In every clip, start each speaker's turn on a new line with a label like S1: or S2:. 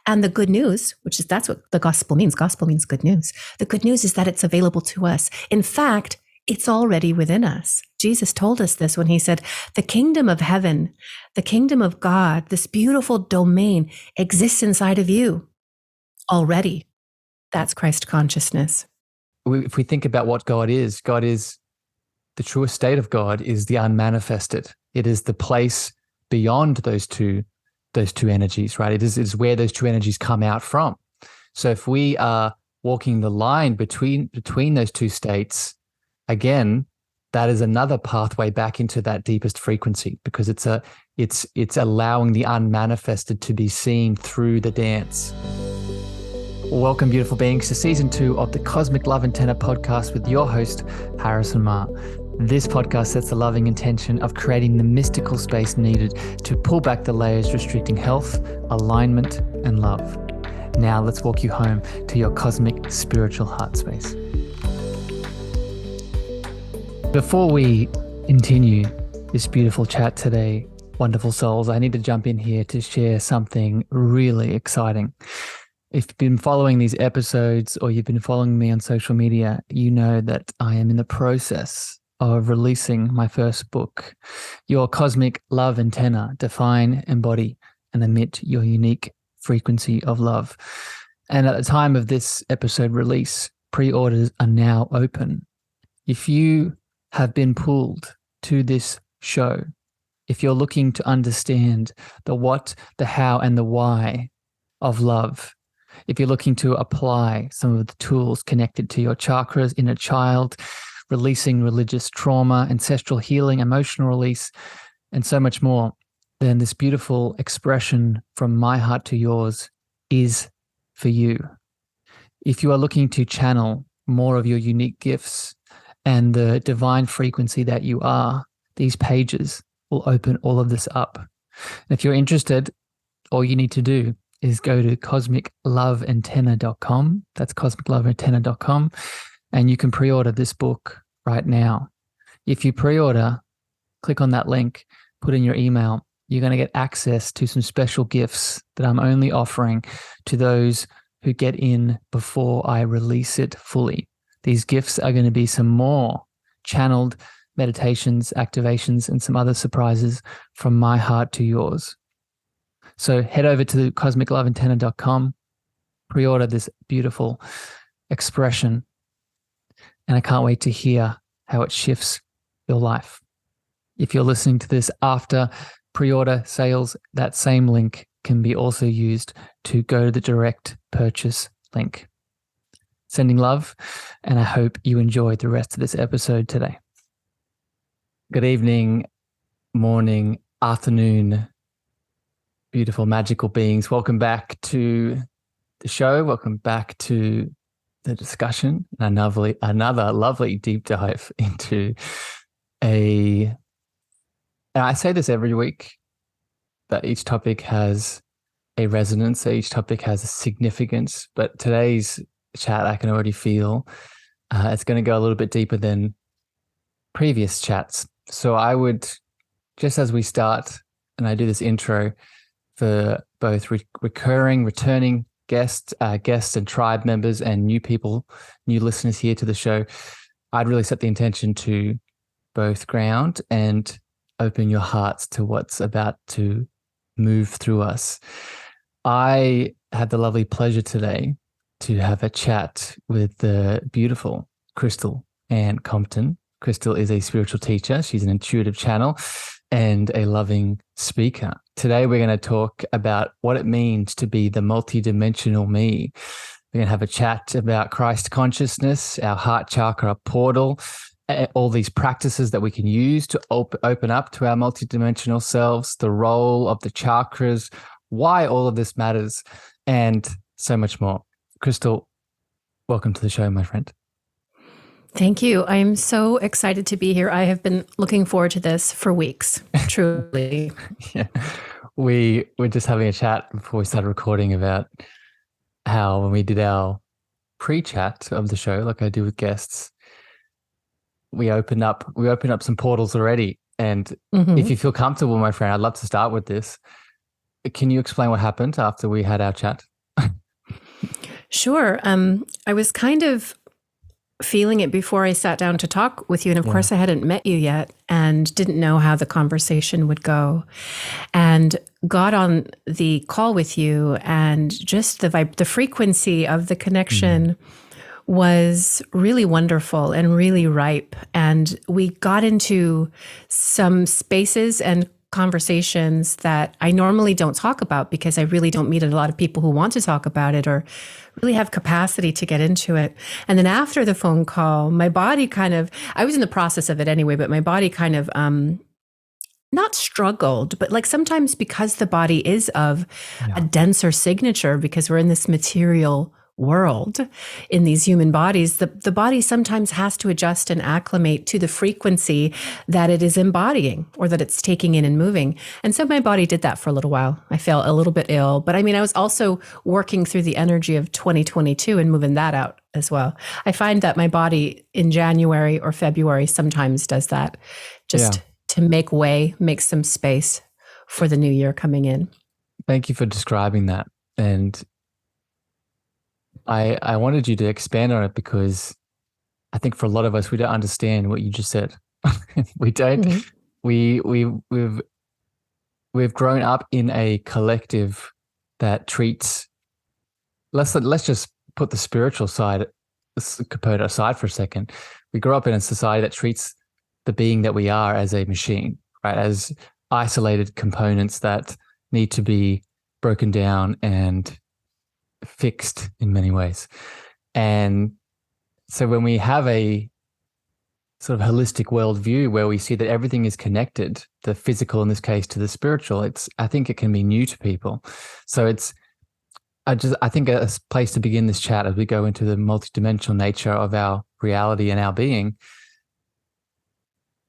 S1: And the good news, that's what the gospel means. Gospel means good news. The good news is that it's available to us. In fact, it's already within us. Jesus told us this when he said, the kingdom of heaven, the kingdom of God, this beautiful domain exists inside of you already. That's Christ consciousness.
S2: If we think about what God is the truest state of God is the unmanifested. It is the place beyond those two energies, right? It is where those two energies come out from. So if we are walking the line between those two states, again, that is another pathway back into that deepest frequency, because it's allowing the unmanifested to be seen through the dance. Welcome, beautiful beings, to season 2 of the Cosmic Love Antenna podcast with your host, Harrison Ma. This podcast sets the loving intention of creating the mystical space needed to pull back the layers restricting health, alignment, and love. Now let's walk you home to your cosmic spiritual heart space. Before we continue this beautiful chat today, wonderful souls, I need to jump in here to share something really exciting. If you've been following these episodes or you've been following me on social media, you know that I am in the process of releasing my first book, Your Cosmic Love Antenna, Define, Embody, and Emit Your Unique Frequency of Love. And at the time of this episode release, pre-orders are now open. If you have been pulled to this show, if you're looking to understand the what, the how, and the why of love, if you're looking to apply some of the tools connected to your chakras, inner child, releasing religious trauma, ancestral healing, emotional release, and so much more, then this beautiful expression from my heart to yours is for you. If you are looking to channel more of your unique gifts and the divine frequency that you are, these pages will open all of this up. And if you're interested, all you need to do is go to cosmicloveantenna.com. That's cosmicloveantenna.com. And you can pre-order this book right now. If you pre-order, click on that link, put in your email, you're going to get access to some special gifts that I'm only offering to those who get in before I release it fully. These gifts are going to be some more channeled meditations, activations, and some other surprises from my heart to yours. So head over to cosmicloveantenna.com, pre-order this beautiful expression, and I can't wait to hear how it shifts your life. If you're listening to this after pre-order sales, that same link can be also used to go to the direct purchase link. Sending love, and I hope you enjoy the rest of this episode today. Good evening, morning, afternoon, beautiful, magical beings. Welcome back to the show. Welcome back to the discussion. Another lovely deep dive into and I say this every week, that each topic has a resonance, each topic has a significance, but today's chat, I can already feel it's going to go a little bit deeper than previous chats. So I would, just as we start, and I do this intro for both returning guests and tribe members and new people, new listeners here to the show, I'd really set the intention to both ground and open your hearts to what's about to move through us. I had the lovely pleasure today to have a chat with the beautiful Crystal Anne Compton. Crystal is a spiritual teacher. She's an intuitive channel and a loving speaker. Today, we're going to talk about what it means to be the multidimensional me. We're going to have a chat about Christ consciousness, our heart chakra portal, all these practices that we can use to open up to our multidimensional selves, the role of the chakras, why all of this matters, and so much more. Crystal, welcome to the show, my friend.
S1: Thank you. I'm so excited to be here. I have been looking forward to this for weeks, truly.
S2: Yeah. We were just having a chat before we started recording about how when we did our pre-chat of the show, like I do with guests, we opened up some portals already. And if you feel comfortable, my friend, I'd love to start with this. can you explain what happened after we had our chat?
S1: Sure. I was kind of feeling it before I sat down to talk with you. And of course, I hadn't met you yet and didn't know how the conversation would go. And got on the call with you, and just the frequency of the connection was really wonderful and really ripe. And we got into some spaces and conversations that I normally don't talk about, because I really don't meet a lot of people who want to talk about it or really have capacity to get into it. And then after the phone call, my body I was in the process of it anyway, but my body not struggled, but like sometimes, because the body is of a denser signature, because we're in this material world in these human bodies, the body sometimes has to adjust and acclimate to the frequency that it is embodying or that it's taking in and moving. And so my body did that for a little while. I felt a little bit ill, but I mean, I was also working through the energy of 2022 and moving that out as well. I find that my body in January or February sometimes does that, just to make some space for the new year coming in.
S2: Thank you for describing that. And I wanted you to expand on it, because I think for a lot of us, we don't understand what you just said. We don't. Mm-hmm. We've grown up in a collective that treats. Let's just put the spiritual side, this component aside for a second. We grew up in a society that treats the being that we are as a machine, right? As isolated components that need to be broken down and fixed in many ways. And so when we have a sort of holistic worldview where we see that everything is connected, the physical in this case to the spiritual, I think it can be new to people. So I think a place to begin this chat as we go into the multidimensional nature of our reality and our being,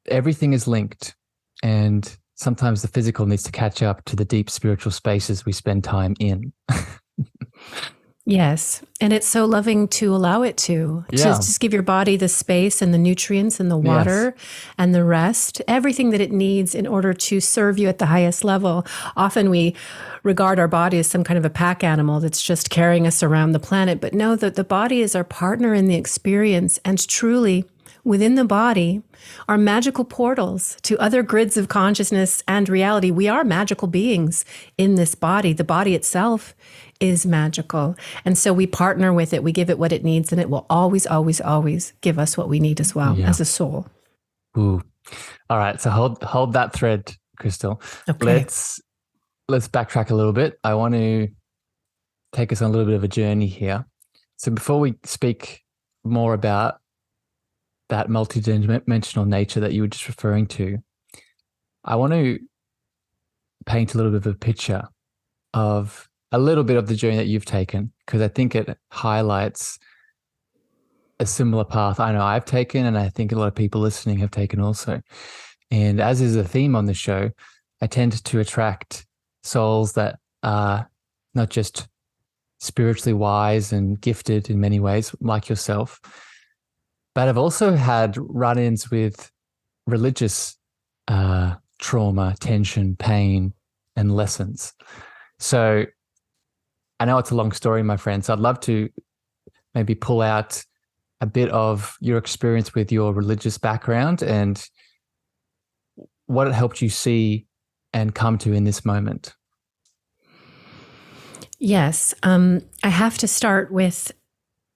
S2: everything is linked, and sometimes the physical needs to catch up to the deep spiritual spaces we spend time in.
S1: Yes. And it's so loving to allow it to just give your body the space and the nutrients and the water and the rest, everything that it needs in order to serve you at the highest level. Often we regard our body as some kind of a pack animal that's just carrying us around the planet, but know that the body is our partner in the experience, and truly within the body are magical portals to other grids of consciousness and reality. We are magical beings in this body. The body itself is magical. And so we partner with it, we give it what it needs, and it will always, always, always give us what we need as well as a soul.
S2: Ooh. All right. So hold that thread, Crystal.
S1: Okay.
S2: Let's backtrack a little bit. I want to take us on a little bit of a journey here. So before we speak more about that multidimensional nature that you were just referring to, I want to paint a little bit of a picture of a little bit of the journey that you've taken, because I think it highlights a similar path I know I've taken, and I think a lot of people listening have taken also. And as is a theme on the show, I tend to attract souls that are not just spiritually wise and gifted in many ways, like yourself, but I've also had run-ins with religious trauma, tension, pain, and lessons. So I know it's a long story, my friend, so I'd love to maybe pull out a bit of your experience with your religious background and what it helped you see and come to in this moment.
S1: Yes. I have to start with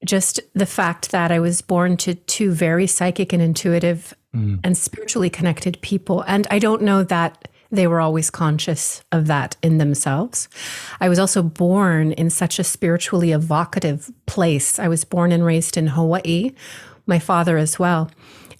S1: just the fact that I was born to two very psychic and intuitive and spiritually connected people. And I don't know that they were always conscious of that in themselves. I was also born in such a spiritually evocative place. I was born and raised in Hawaii, my father as well.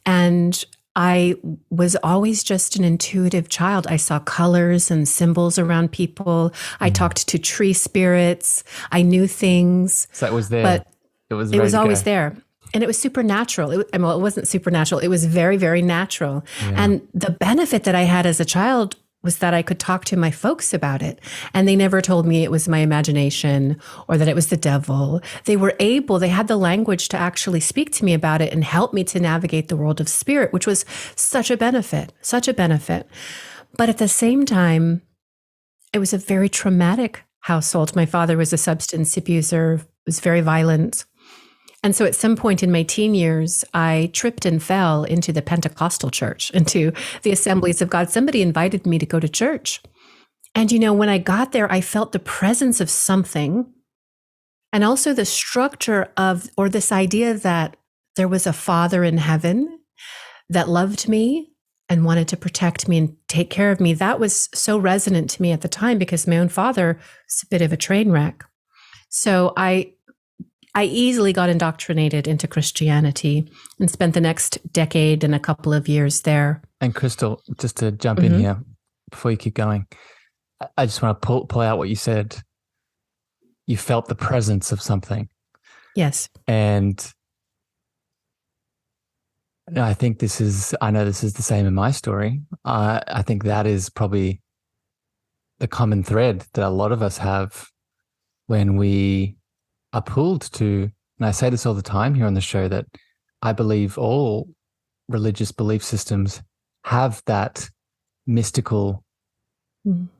S1: And I was always just an intuitive child. I saw colors and symbols around people. I talked to tree spirits. I knew things.
S2: So it was there.
S1: But
S2: it was
S1: always there. And it was supernatural. It wasn't supernatural. It was very, very natural. Yeah. And the benefit that I had as a child was that I could talk to my folks about it. And they never told me it was my imagination or that it was the devil. They had the language to actually speak to me about it and help me to navigate the world of spirit, which was such a benefit. But at the same time, it was a very traumatic household. My father was a substance abuser, was very violent. And so at some point in my teen years, I tripped and fell into the Pentecostal church, into the Assemblies of God. Somebody invited me to go to church. And, when I got there, I felt the presence of something, and also the structure of, or this idea that there was a Father in heaven that loved me and wanted to protect me and take care of me. That was so resonant to me at the time because my own father was a bit of a train wreck. So I easily got indoctrinated into Christianity and spent the next decade and a couple of years there.
S2: And Crystal, just to jump in here before you keep going, I just want to pull out what you said. You felt the presence of something.
S1: Yes.
S2: And I think I know this is the same in my story. I think that is probably the common thread that a lot of us have when we are pulled to, and I say this all the time here on the show, that I believe all religious belief systems have that mystical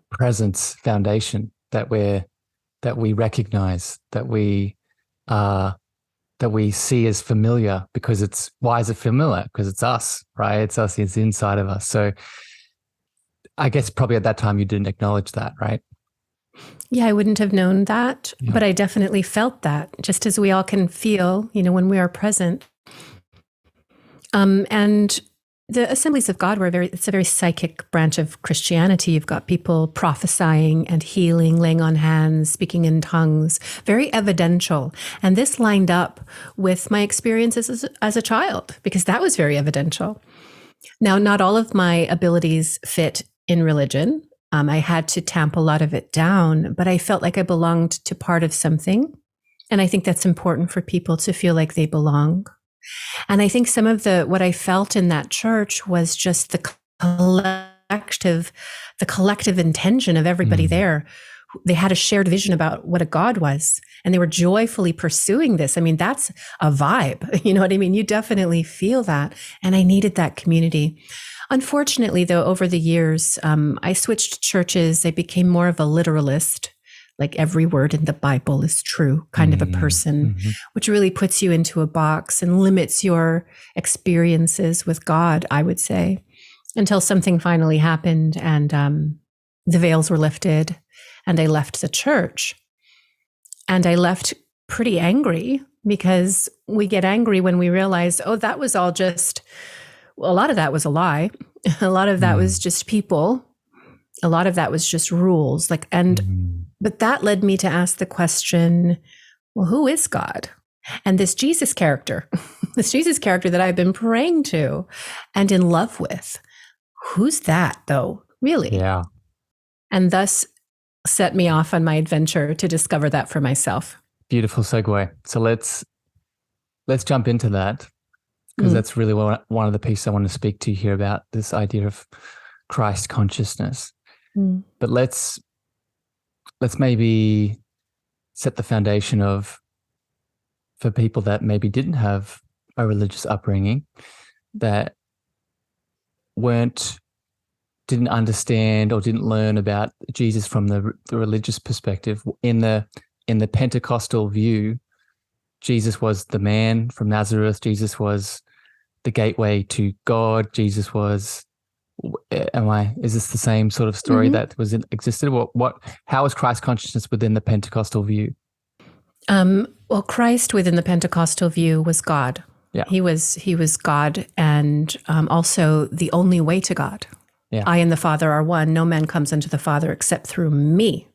S2: presence foundation that we recognize, that we see as familiar, because why is it familiar? Because it's us, right? It's us, it's inside of us. So I guess probably at that time you didn't acknowledge that, right?
S1: Yeah, I wouldn't have known that, but I definitely felt that, just as we all can feel, when we are present. And the Assemblies of God it's a very psychic branch of Christianity. You've got people prophesying and healing, laying on hands, speaking in tongues, very evidential. And this lined up with my experiences as a child, because that was very evidential. Now, not all of my abilities fit in religion. I had to tamp a lot of it down, but I felt like I belonged to part of something. And I think that's important for people to feel like they belong. And I think some of what I felt in that church was just the collective intention of everybody there. They had a shared vision about what a God was, and they were joyfully pursuing this. I mean, that's a vibe. You know what I mean? You definitely feel that. And I needed that community. Unfortunately, though, over the years, I switched churches. I became more of a literalist, like every word in the Bible is true kind of a person, which really puts you into a box and limits your experiences with God, I would say, until something finally happened and the veils were lifted and I left the church. And I left pretty angry, because we get angry when we realize, that was all just, a lot of that was a lie. A lot of that was just people. A lot of that was just rules. But that led me to ask the question, well, who is God? And this Jesus character that I've been praying to and in love with, who's that though? Really?
S2: Yeah. And
S1: thus set me off on my adventure to discover that for myself.
S2: Beautiful segue. So let's jump into that, because that's really one of the pieces I want to speak to here about, this idea of Christ consciousness. But let's maybe set the foundation for people that maybe didn't have a religious upbringing, that didn't understand or didn't learn about Jesus from the religious perspective. In the Pentecostal view, Jesus was the man from Nazareth. Jesus was the gateway to God. Jesus was, is this the same sort of story that existed? How was Christ consciousness within the Pentecostal view?
S1: Well, Christ within the Pentecostal view was God.
S2: Yeah.
S1: He was God, and also the only way to God.
S2: Yeah.
S1: I and the Father are one. No man comes unto the Father except through me.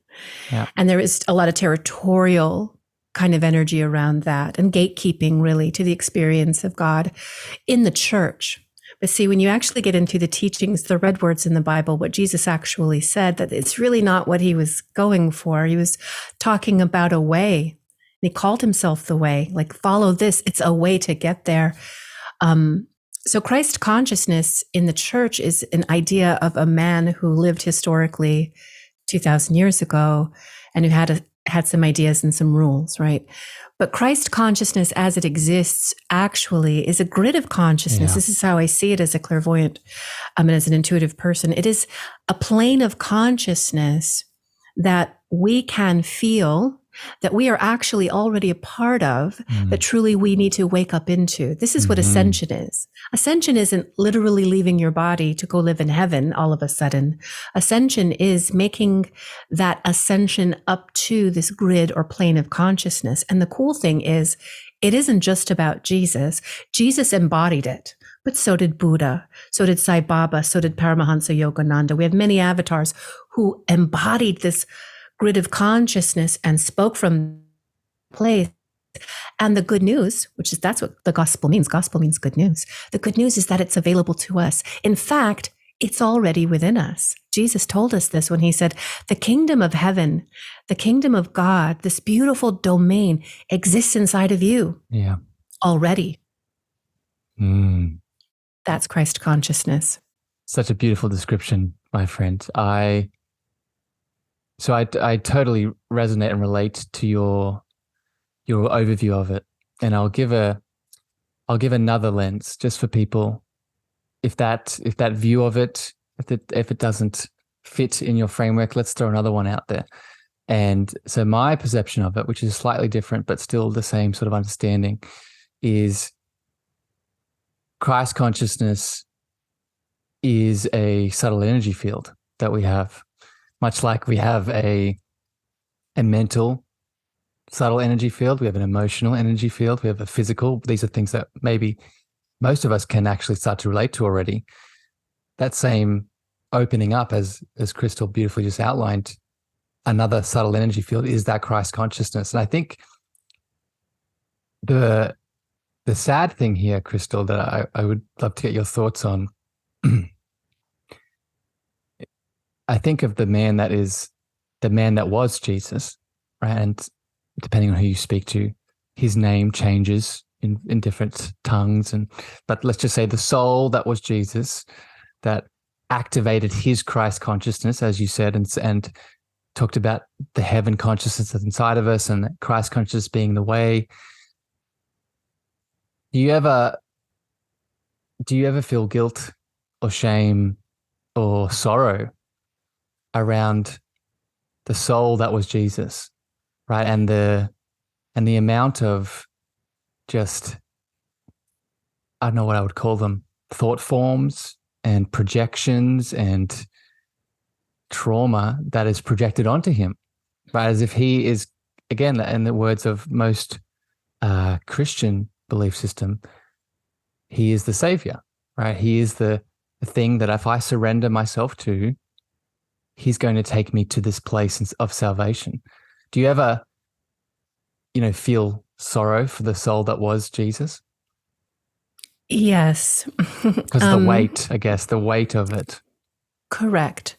S2: Yeah.
S1: And there is a lot of territorial kind of energy around that, and gatekeeping really to the experience of God in the church. But see, when you actually get into the teachings, the red words in the Bible, what Jesus actually said, that it's really not what he was going for. He was talking about a way. He called himself the way, like, follow this. It's a way to get there. So Christ consciousness in the church is an idea of a man who lived historically 2,000 years ago and who had some ideas and some rules, right? But Christ consciousness as it exists actually is a grid of consciousness. Yeah. This is how I see it as a clairvoyant and as an intuitive person. It is a plane of consciousness that we can feel, that we are actually already a part of, that truly we need to wake up into. This is what ascension is. Ascension isn't literally leaving your body to go live in heaven all of a sudden. Ascension is making that ascension up to this grid or plane of consciousness. And the cool thing is, it isn't just about Jesus. Jesus embodied it, but so did Buddha, so did Sai Baba, so did Paramahansa Yogananda. We have many avatars who embodied this grid of consciousness and spoke from place. And the good news, which is that's what the gospel means. Gospel means good news. The good news is that it's available to us. In fact, it's already within us. Jesus told us this when he said, the kingdom of heaven, the kingdom of God, this beautiful domain exists inside of you.
S2: Yeah.
S1: Already. That's Christ consciousness.
S2: Such a beautiful description, my friend. So I totally resonate and relate to your overview of it, and I'll give another lens just for people. If that view of it, if it doesn't fit in your framework, let's throw another one out there. And so my perception of it, which is slightly different but still the same sort of understanding, is Christ consciousness is a subtle energy field that we have. Much like we have a mental subtle energy field, we have an emotional energy field, we have a physical. These are things that maybe most of us can actually start to relate to already. That same opening up, as Crystal beautifully just outlined, another subtle energy field is that Christ consciousness. And I think the sad thing here, Crystal, that I would love to get your thoughts on, I think of the man that was Jesus, right? And depending on who you speak to, his name changes in different tongues. But let's just say the soul that was Jesus, that activated his Christ consciousness, as you said, and talked about the heaven consciousness that's inside of us and Christ consciousness being the way. Do you ever feel guilt or shame or sorrow around the soul that was Jesus, right? And the amount of just, I don't know what I would call them, thought forms and projections and trauma that is projected onto him, right? As if he is, again, in the words of most Christian belief system, he is the savior, right? He is the thing that if I surrender myself to, he's going to take me to this place of salvation. Do you ever, feel sorrow for the soul that was Jesus?
S1: Yes.
S2: Because the weight of it.
S1: Correct.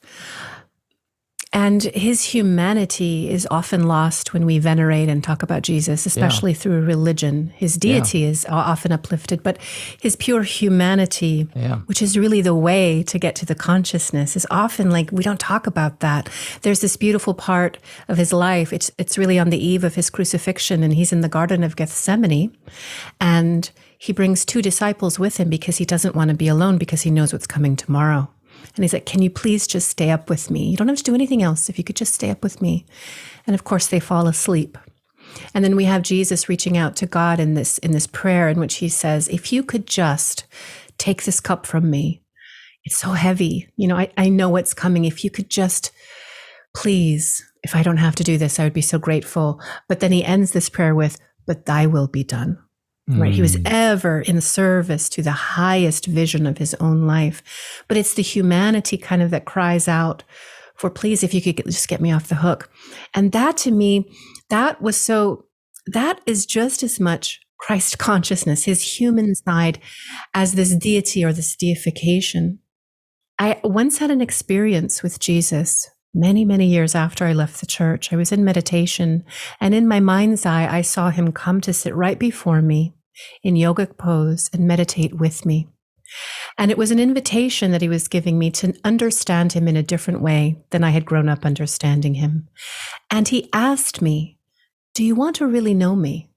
S1: And his humanity is often lost when we venerate and talk about Jesus, especially through religion. His deity is often uplifted, but his pure humanity, which is really the way to get to the consciousness, is often like, we don't talk about that. There's this beautiful part of his life. It's really on the eve of his crucifixion, and he's in the Garden of Gethsemane, and he brings 2 disciples with him because he doesn't want to be alone, because he knows what's coming tomorrow. And he's like, can you please just stay up with me? You don't have to do anything else. If you could just stay up with me. And of course, they fall asleep. And then we have Jesus reaching out to God in this prayer in which he says, if you could just take this cup from me. It's so heavy. I know what's coming. If you could just, please, if I don't have to do this, I would be so grateful. But then he ends this prayer with, but thy will be done. Right. He was ever in service to the highest vision of his own life. But it's the humanity kind of that cries out for, please, if you could just get me off the hook. And that, to me, that is just as much Christ consciousness, his human side, as this deity or this deification. I once had an experience with Jesus many, many years after I left the church. I was in meditation, and in my mind's eye, I saw him come to sit right before me in yogic pose and meditate with me. And it was an invitation that he was giving me to understand him in a different way than I had grown up understanding him. And he asked me, do you want to really know me?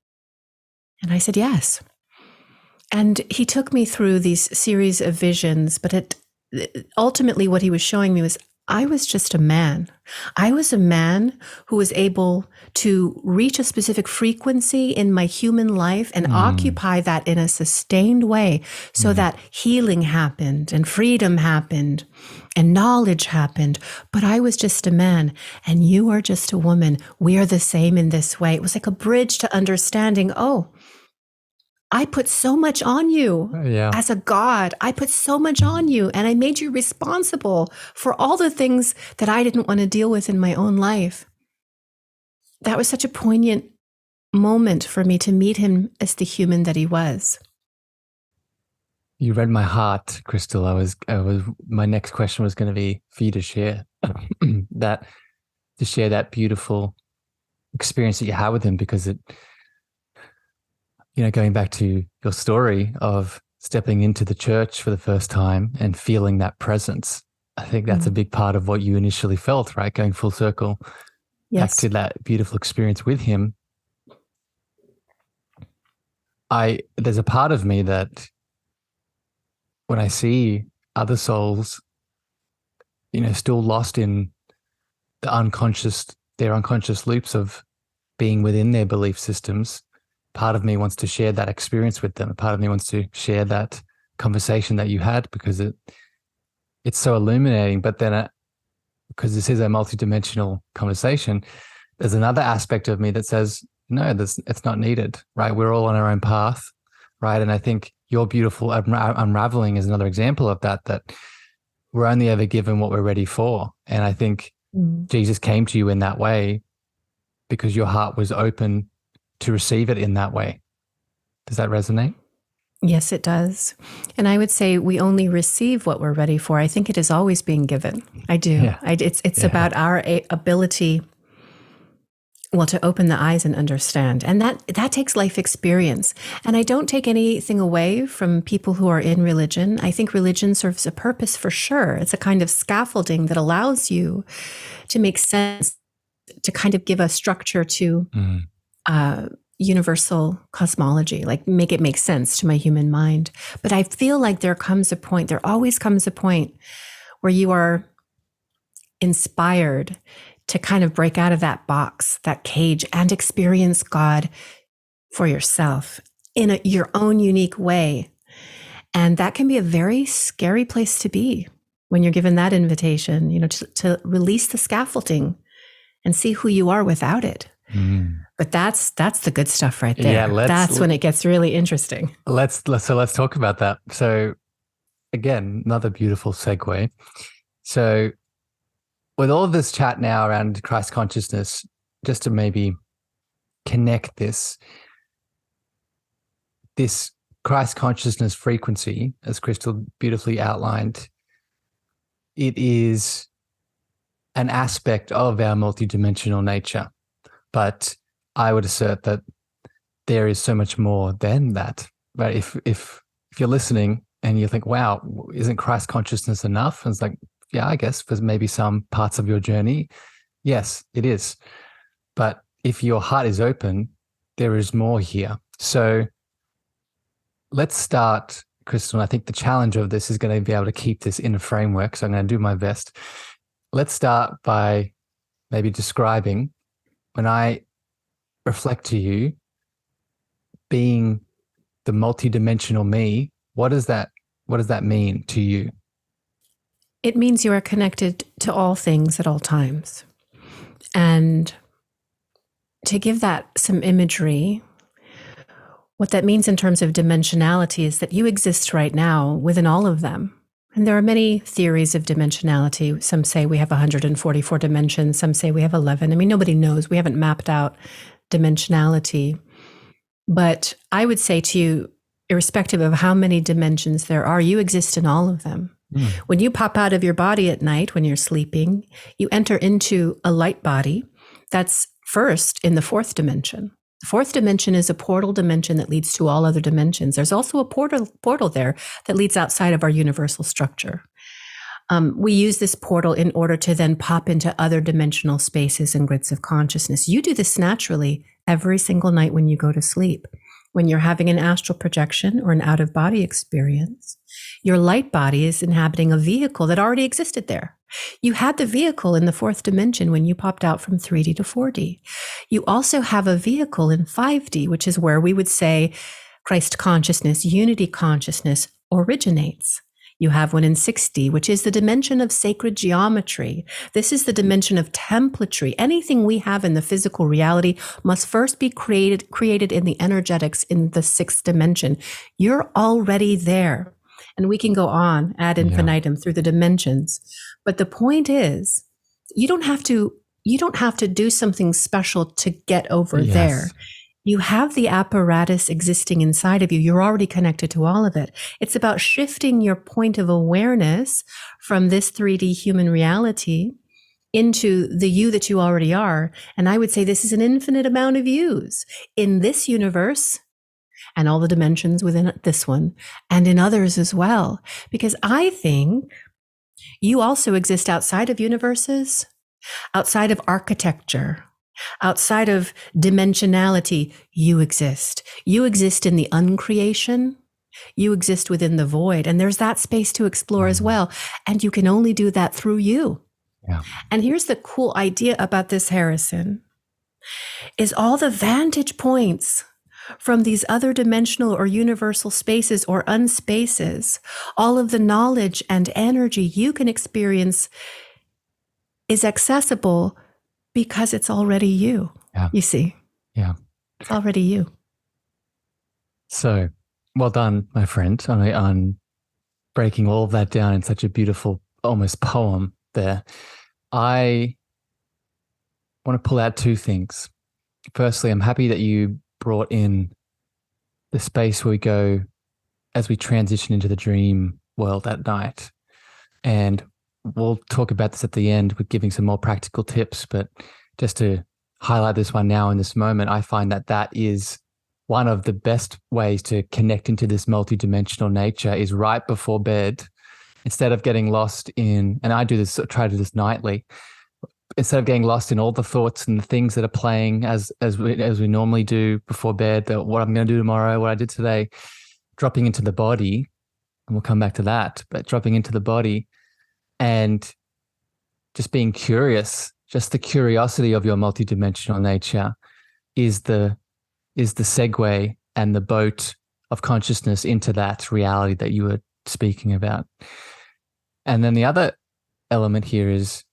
S1: And I said, yes. And he took me through these series of visions, but ultimately what he was showing me was, I was just a man. I was a man who was able to reach a specific frequency in my human life and occupy that in a sustained way so that healing happened and freedom happened and knowledge happened. But I was just a man and you are just a woman. We are the same in this way. It was like a bridge to understanding, oh, I put so much on you as a God. I put so much on you and I made you responsible for all the things that I didn't want to deal with in my own life. That was such a poignant moment for me to meet him as the human that he was.
S2: You read my heart, Crystal. My next question was going to be for you to share that beautiful experience that you had with him, because it, going back to your story of stepping into the church for the first time and feeling that presence, I think that's a big part of what you initially felt, right? Going full circle back to that beautiful experience with him. There's a part of me that when I see other souls, still lost in their unconscious loops of being within their belief systems, part of me wants to share that experience with them. A part of me wants to share that conversation that you had, because it's so illuminating. But then, because this is a multidimensional conversation, there's another aspect of me that says, no, it's not needed, right? We're all on our own path, right? And I think your beautiful unraveling is another example of that we're only ever given what we're ready for. And I think Jesus came to you in that way because your heart was open to receive it in that way. Does that resonate?
S1: Yes, it does. And I would say we only receive what we're ready for. I think it is always being given. I do. Yeah. It's about our ability, to open the eyes and understand. And that takes life experience. And I don't take anything away from people who are in religion. I think religion serves a purpose for sure. It's a kind of scaffolding that allows you to make sense, to kind of give a structure to universal cosmology, like make it make sense to my human mind. But I feel like there always comes a point where you are inspired to kind of break out of that box, that cage, and experience God for yourself in your own unique way. And that can be a very scary place to be when you're given that invitation, to release the scaffolding and see who you are without it. But that's the good stuff right there. Yeah, that's when it gets really interesting.
S2: Let's talk about that. So again, another beautiful segue. So with all of this chat now around Christ consciousness, just to maybe connect this Christ consciousness frequency, as Crystal beautifully outlined, it is an aspect of our multidimensional nature. But I would assert that there is so much more than that. Right? If you're listening and you think, wow, isn't Christ consciousness enough? And it's like, yeah, I guess for maybe some parts of your journey, yes, it is. But if your heart is open, there is more here. So let's start, Crystal. I think the challenge of this is going to be able to keep this in a framework. So I'm going to do my best. Let's start by maybe describing, when I reflect to you, being the multidimensional me, what does that mean to you?
S1: It means you are connected to all things at all times. And to give that some imagery, what that means in terms of dimensionality is that you exist right now within all of them. And there are many theories of dimensionality. Some say we have 144 dimensions. Some say we have 11. I mean, nobody knows. We haven't mapped out dimensionality. But I would say to you, irrespective of how many dimensions there are, you exist in all of them. When you pop out of your body at night, when you're sleeping, you enter into a light body that's first in the fourth dimension. The fourth dimension is a portal dimension that leads to all other dimensions. There's also a portal there that leads outside of our universal structure. We use this portal in order to then pop into other dimensional spaces and grids of consciousness. You do this naturally every single night when you go to sleep. When you're having an astral projection or an out-of-body experience, your light body is inhabiting a vehicle that already existed there. You had the vehicle in the fourth dimension when you popped out from 3D to 4D. You also have a vehicle in 5D, which is where we would say Christ consciousness, unity consciousness originates. You have one in 6D, which is the dimension of sacred geometry. This is the dimension of templatry. Anything we have in the physical reality must first be created in the energetics in the sixth dimension. You're already there. And we can go on ad infinitum through the dimensions. But the point is, you don't have to do something special to get over there. You have the apparatus existing inside of you. You're already connected to all of it. It's about shifting your point of awareness from this 3D human reality into the you that you already are. And I would say this is an infinite amount of yous in this universe and all the dimensions within this one and in others as well. Because I think you also exist outside of universes, outside of architecture, outside of dimensionality. You exist. You exist in the uncreation. You exist within the void. And there's that space to explore as well. And you can only do that through you.
S2: Yeah.
S1: And here's the cool idea about this, Harrison, is all the vantage points from these other dimensional or universal spaces or unspaces, all of the knowledge and energy you can experience is accessible because it's already you.
S2: Yeah.
S1: You see?
S2: Yeah.
S1: It's already you.
S2: So well done, my friend, on breaking all of that down in such a beautiful, almost poem there. I want to pull out two things. Firstly, I'm happy that you brought in the space where we go as we transition into the dream world at night. And we'll talk about this at the end with giving some more practical tips, but just to highlight this one now in this moment, I find that that is one of the best ways to connect into this multidimensional nature is right before bed. Instead of getting lost in, and I try to do this nightly, instead of getting lost in all the thoughts and the things that are playing as we normally do before bed, what I'm going to do tomorrow, what I did today, dropping into the body, and we'll come back to that, but dropping into the body and just being curious, just the curiosity of your multidimensional nature is the segue and the boat of consciousness into that reality that you were speaking about. And then the other element here is,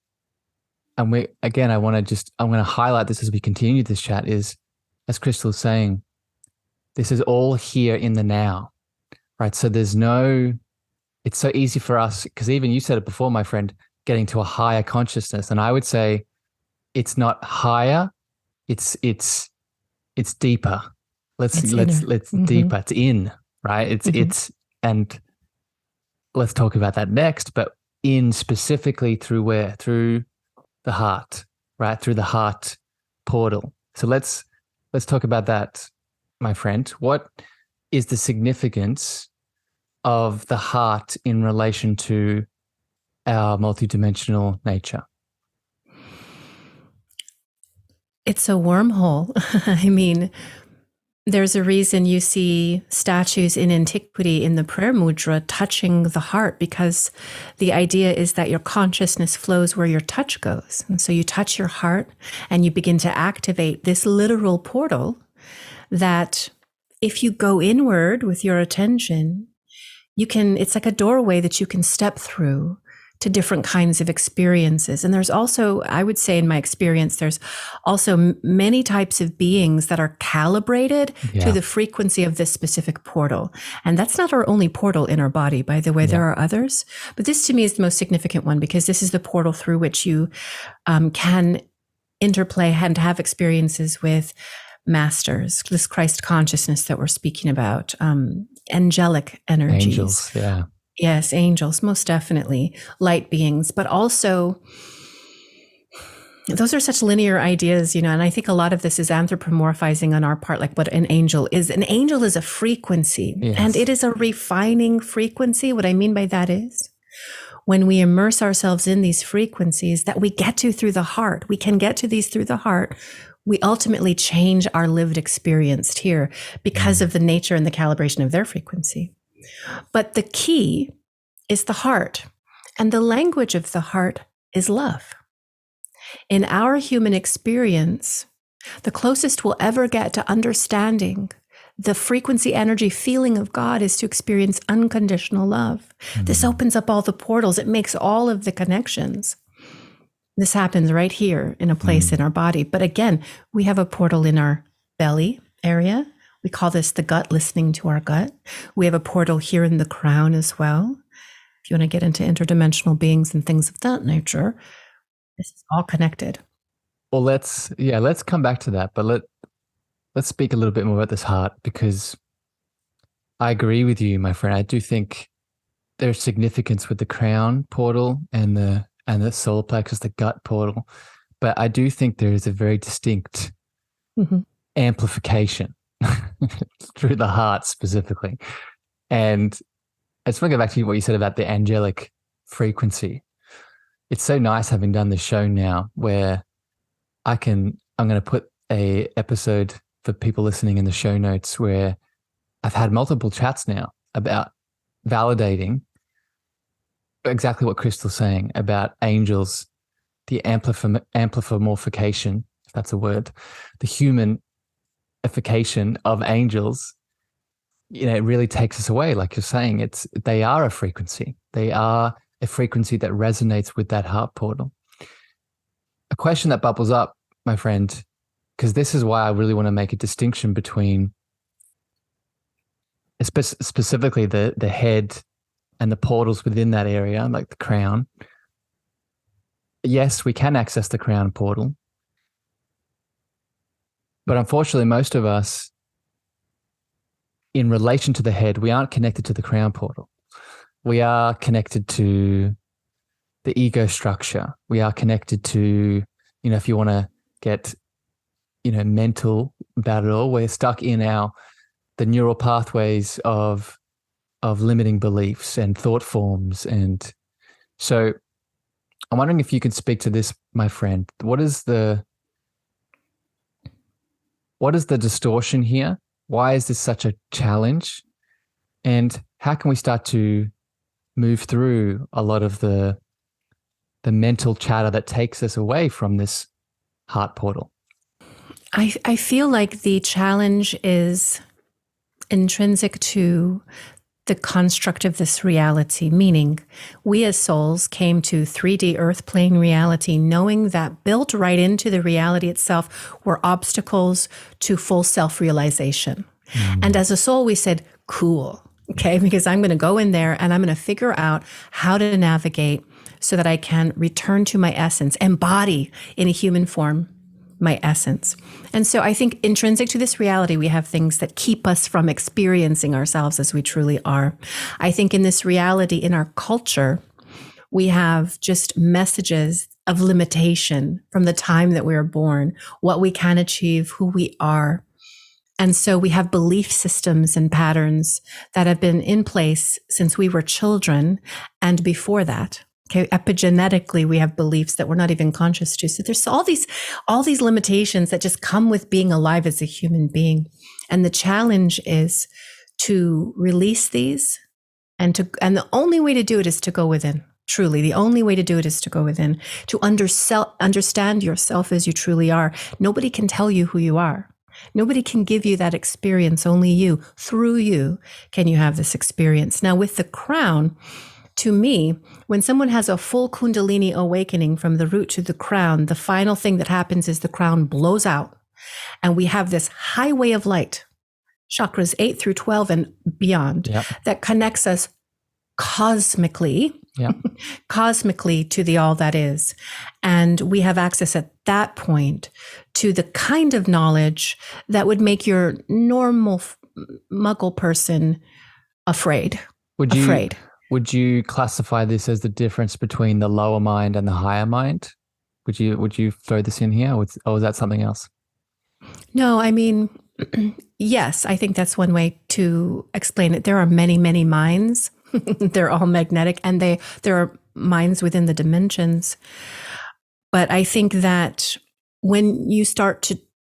S2: and I'm going to highlight this as we continue this chat, is, as Crystal is saying, this is all here in the now, right? So it's so easy for us, because even you said it before, my friend, getting to a higher consciousness. And I would say it's not higher, it's deeper. Let's
S1: Mm-hmm.
S2: deeper. It's in, right? And let's talk about that next, but in specifically through where? Through the heart, right? Through the heart portal. So let's talk about that, my friend. What is the significance of the heart in relation to our multidimensional nature?
S1: It's a wormhole. I mean, there's a reason you see statues in antiquity in the prayer mudra touching the heart, because the idea is that your consciousness flows where your touch goes. And so you touch your heart and you begin to activate this literal portal that if you go inward with your attention, it's like a doorway that you can step through to different kinds of experiences. And there's also, I would say in my experience, there's also many types of beings that are calibrated to the frequency of this specific portal. And that's not our only portal in our body, by the way. There are others. But this to me is the most significant one, because this is the portal through which you can interplay and have experiences with masters, this Christ consciousness that we're speaking about, angelic energies.
S2: Angels, yeah.
S1: Yes, angels, most definitely, light beings, but also those are such linear ideas, and I think a lot of this is anthropomorphizing on our part, like what an angel is. An angel is a frequency, and it is a refining frequency. What I mean by that is when we immerse ourselves in these frequencies that we get to through the heart, we can get to these through the heart. We ultimately change our lived experience here because of the nature and the calibration of their frequency. But the key is the heart. And the language of the heart is love. In our human experience, the closest we'll ever get to understanding the frequency, energy, feeling of God is to experience unconditional love. This opens up all the portals. It makes all of the connections. This happens right here in a place in our body. But again, we have a portal in our belly area. We call this the gut, listening to our gut. We have a portal here in the crown as well. If you want to get into interdimensional beings and things of that nature, this is all connected.
S2: Well, let's come back to that, but let's speak a little bit more about this heart, because I agree with you, my friend. I do think there's significance with the crown portal and the solar plexus, the gut portal, but I do think there is a very distinct amplification through the heart specifically. And I just want to go back to what you said about the angelic frequency. It's so nice having done this show now where I'm going to put a episode for people listening in the show notes where I've had multiple chats now about validating exactly what Crystal's saying about angels, the amplification, if that's a word, the humanification of angels. It really takes us away. Like you're saying, they are a frequency. They are a frequency that resonates with that heart portal. A question that bubbles up, my friend, because this is why I really want to make a distinction between specifically the head and the portals within that area, like the crown. Yes, we can access the crown portal, but unfortunately, most of us, in relation to the head, we aren't connected to the crown portal. We are connected to the ego structure. We are connected to, if you want to get, mental about it all, we're stuck in the neural pathways of limiting beliefs and thought forms. And so I'm wondering if you could speak to this, my friend. What is the distortion here? Why is this such a challenge? And how can we start to move through a lot of the mental chatter that takes us away from this heart portal?
S1: I feel like the challenge is intrinsic to the construct of this reality, meaning we as souls came to 3D earth plane reality, knowing that built right into the reality itself were obstacles to full self-realization. And as a soul, we said, cool, okay, because I'm going to go in there and I'm going to figure out how to navigate so that I can return to my essence, embody in a human form my essence. And so I think intrinsic to this reality, we have things that keep us from experiencing ourselves as we truly are. I think in this reality, in our culture, we have just messages of limitation from the time that we were born, what we can achieve, who we are. And so we have belief systems and patterns that have been in place since we were children and before that. Okay, epigenetically, we have beliefs that we're not even conscious to. So there's all these limitations that just come with being alive as a human being. And the challenge is to release these, and the only way to do it is to go within. Truly, the only way to do it is to go within, to understand yourself as you truly are. Nobody can tell you who you are. Nobody can give you that experience. Only you, through you, can you have this experience. Now, with the crown, to me, when someone has a full Kundalini awakening from the root to the crown, the final thing that happens is the crown blows out. And we have this highway of light, chakras 8 through 12 and beyond, that connects us cosmically, cosmically to the all that is. And we have access at that point to the kind of knowledge that would make your normal muggle person afraid.
S2: Would you classify this as the difference between the lower mind and the higher mind? Would you throw this in here, or is that something else?
S1: No, I mean, yes, I think that's one way to explain it. There are many, many minds. They're all magnetic, and there are minds within the dimensions. But I think that when you start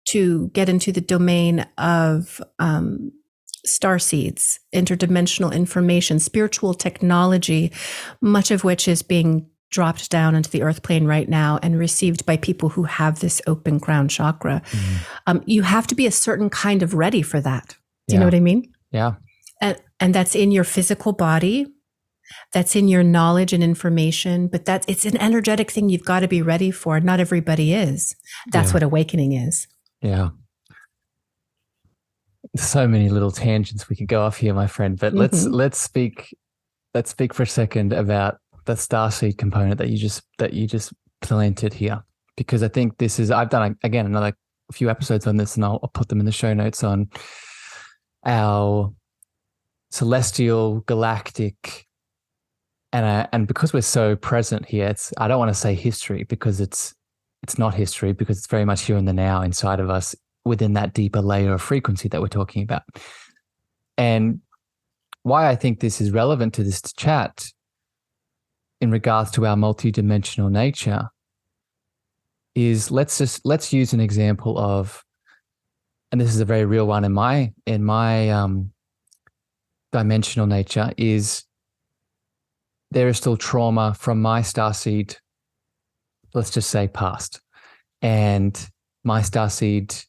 S1: to get into the domain of star seeds, interdimensional information, spiritual technology, much of which is being dropped down into the earth plane right now and received by people who have this open crown chakra. You have to be a certain kind of ready for that. Do you know what I mean?
S2: Yeah.
S1: And that's in your physical body. That's in your knowledge and information, but it's an energetic thing you've got to be ready for. Not everybody is. That's what awakening is.
S2: Yeah. So many little tangents we could go off here, my friend, but let's speak for a second about the starseed component that you just planted here, because I think I've done again another few episodes on this, and I'll put them in the show notes on our celestial galactic, and because we're so present here, I don't want to say history, because it's not history, because it's very much here in the now inside of us, within that deeper layer of frequency that we're talking about. And why I think this is relevant to this chat in regards to our multidimensional nature is, let's use an example of, and this is a very real one in my dimensional nature, is there is still trauma from my starseed, let's just say past, and my starseed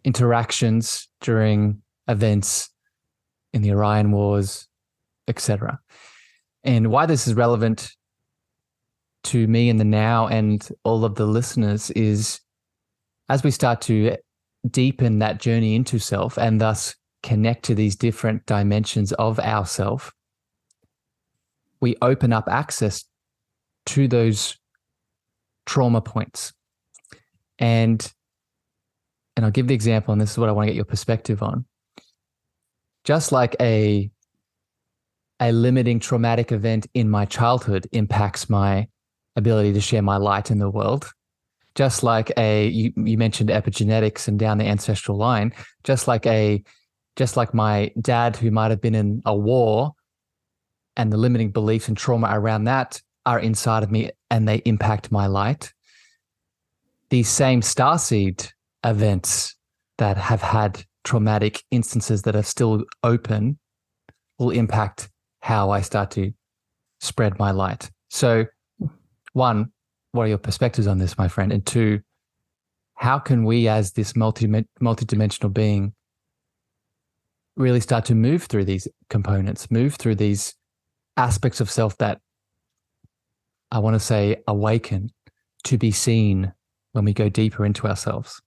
S2: interactions during events in the Orion Wars, etc. And why this is relevant to me in the now and all of the listeners is, as we start to deepen that journey into self and thus connect to these different dimensions of ourself, we open up access to those trauma points. And I'll give the example, and this is what I want to get your perspective on. Just like a limiting traumatic event in my childhood impacts my ability to share my light in the world, just like you mentioned epigenetics and down the ancestral line, just like my dad, who might have been in a war, and the limiting beliefs and trauma around that are inside of me and they impact my light. These same starseed events that have had traumatic instances that are still open will impact how I start to spread my light. So, one, what are your perspectives on this, my friend? And two, how can we, as this multidimensional being, really start to move through these components, move through these aspects of self that I want to say awaken to be seen when we go deeper into ourselves?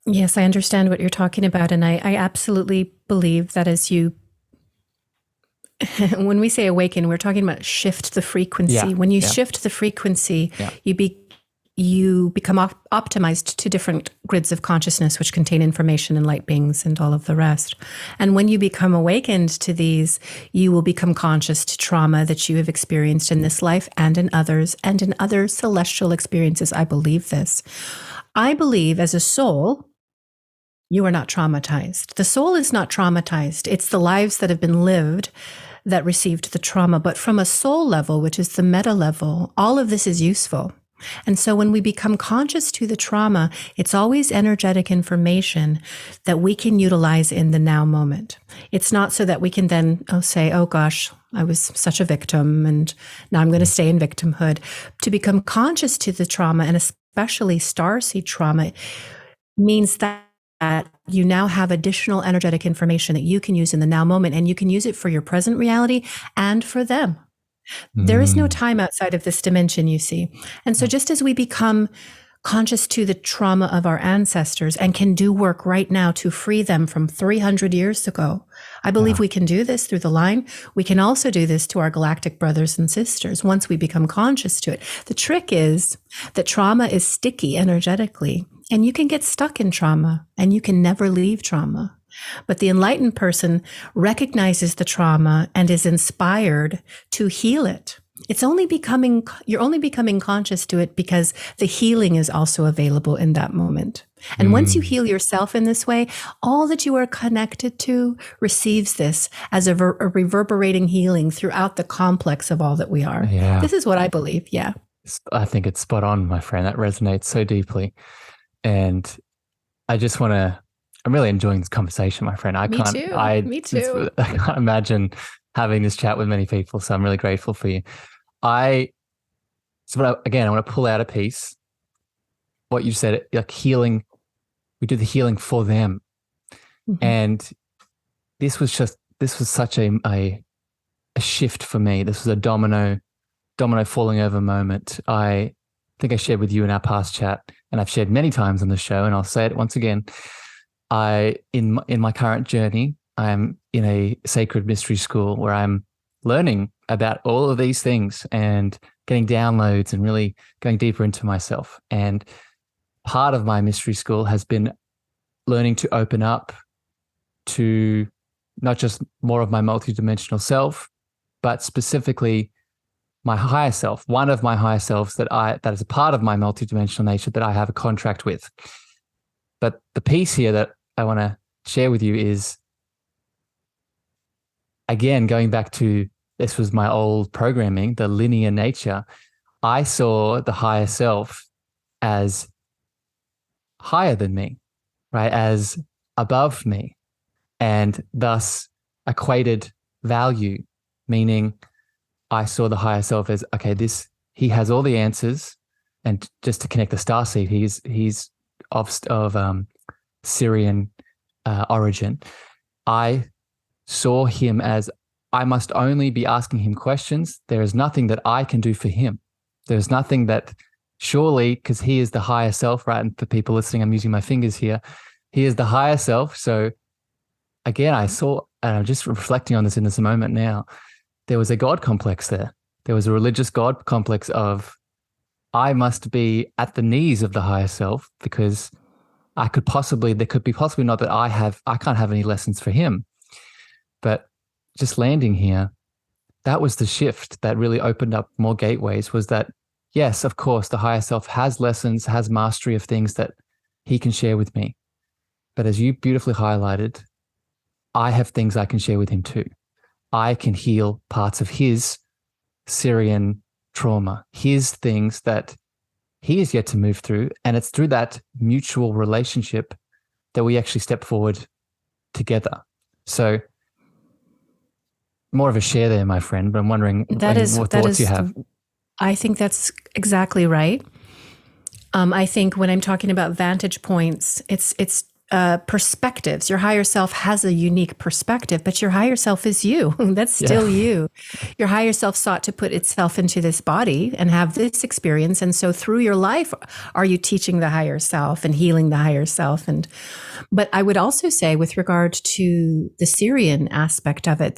S1: Yes, I understand what you're talking about. And I absolutely believe that when we say awaken, we're talking about shift the frequency.
S2: Yeah,
S1: when you shift the frequency, you become optimized to different grids of consciousness, which contain information and light beings and all of the rest. And when you become awakened to these, you will become conscious to trauma that you have experienced in this life and in others and in other celestial experiences. I believe this. I believe as a soul, you are not traumatized. The soul is not traumatized. It's the lives that have been lived that received the trauma. But from a soul level, which is the meta level, all of this is useful. And so when we become conscious to the trauma, it's always energetic information that we can utilize in the now moment. It's not so that we can then say, oh gosh, I was such a victim and now I'm going to stay in victimhood. To become conscious to the trauma, and especially starseed trauma, means that you now have additional energetic information that you can use in the now moment, and you can use it for your present reality and for them. There is no time outside of this dimension, you see. And so just as we become conscious to the trauma of our ancestors and can do work right now to free them from 300 years ago, I believe we can do this through the line. We can also do this to our galactic brothers and sisters once we become conscious to it. The trick is that trauma is sticky energetically, and you can get stuck in trauma and you can never leave trauma. But the enlightened person recognizes the trauma and is inspired to heal it. You're only becoming conscious to it because the healing is also available in that moment. And once you heal yourself in this way, all that you are connected to receives this as a reverberating healing throughout the complex of all that we are.
S2: Yeah.
S1: This is what I believe. Yeah.
S2: I think it's spot on, my friend. That resonates so deeply. And I just want to, I'm really enjoying this conversation, my friend.
S1: Me too. Me too.
S2: I can't imagine having this chat with many people. So I'm really grateful for you. Again, I want to pull out a piece. What you said, like healing, we do the healing for them.
S1: Mhm.
S2: And this was such a shift for me. This was a domino falling over moment. I think I shared with you in our past chat, and I've shared many times on the show, and I'll say it once again. In my current journey, I'm in a sacred mystery school where I'm learning about all of these things and getting downloads and really going deeper into myself. And part of my mystery school has been learning to open up to not just more of my multidimensional self, but specifically my higher self, one of my higher selves that is a part of my multidimensional nature that I have a contract with. But the piece here that I want to share with you is, again, going back to, this was my old programming, the linear nature. I saw the higher self as higher than me, right? As above me, and thus equated value, meaning I saw the higher self as, okay, he has all the answers. And just to connect the starseed, he's of Syrian origin. I saw him as, I must only be asking him questions. There is nothing that I can do for him. There's nothing that, surely, because he is the higher self, right? And for people listening, I'm using my fingers here. He is the higher self. So again, I saw, and I'm just reflecting on this in this moment now, there was a God complex there. There was a religious God complex of, I must be at the knees of the higher self because there could be possibly not that I can't have any lessons for him. But just landing here, that was the shift that really opened up more gateways, was that, yes, of course, the higher self has lessons, has mastery of things that he can share with me. But as you beautifully highlighted, I have things I can share with him too. I can heal parts of his Syrian trauma, his things that he is yet to move through. And it's through that mutual relationship that we actually step forward together. So more of a share there, my friend, but I'm wondering what thoughts you have.
S1: I think that's exactly right. I think when I'm talking about vantage points, it's perspectives. Your higher self has a unique perspective, but your higher self is you. That's still you. Your higher self sought to put itself into this body and have this experience. And so through your life, are you teaching the higher self and healing the higher self? But I would also say, with regard to the Syrian aspect of it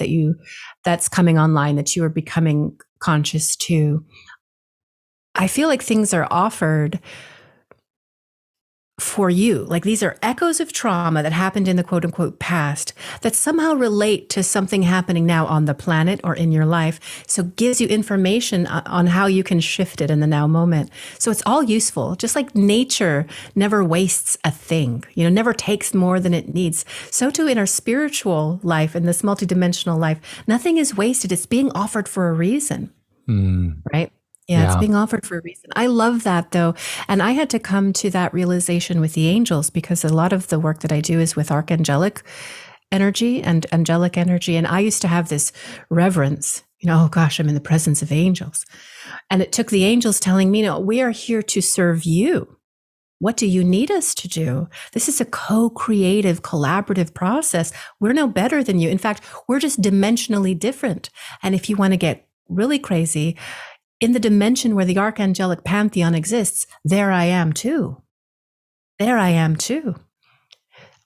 S1: that's coming online, that you are becoming conscious to, I feel like things are offered for you. Like these are echoes of trauma that happened in the quote unquote past that somehow relate to something happening now on the planet or in your life. So gives you information on how you can shift it in the now moment. So it's all useful. Just like nature never wastes a thing, never takes more than it needs. So too in our spiritual life, in this multidimensional life, nothing is wasted. It's being offered for a reason, right? Yeah, it's being offered for a reason. I love that, though. And I had to come to that realization with the angels, because a lot of the work that I do is with archangelic energy and angelic energy. And I used to have this reverence, oh gosh, I'm in the presence of angels. And it took the angels telling me, no, we are here to serve you. What do you need us to do? This is a co-creative, collaborative process. We're no better than you. In fact, we're just dimensionally different. And if you want to get really crazy, in the dimension where the archangelic pantheon exists, there I am too. There I am too.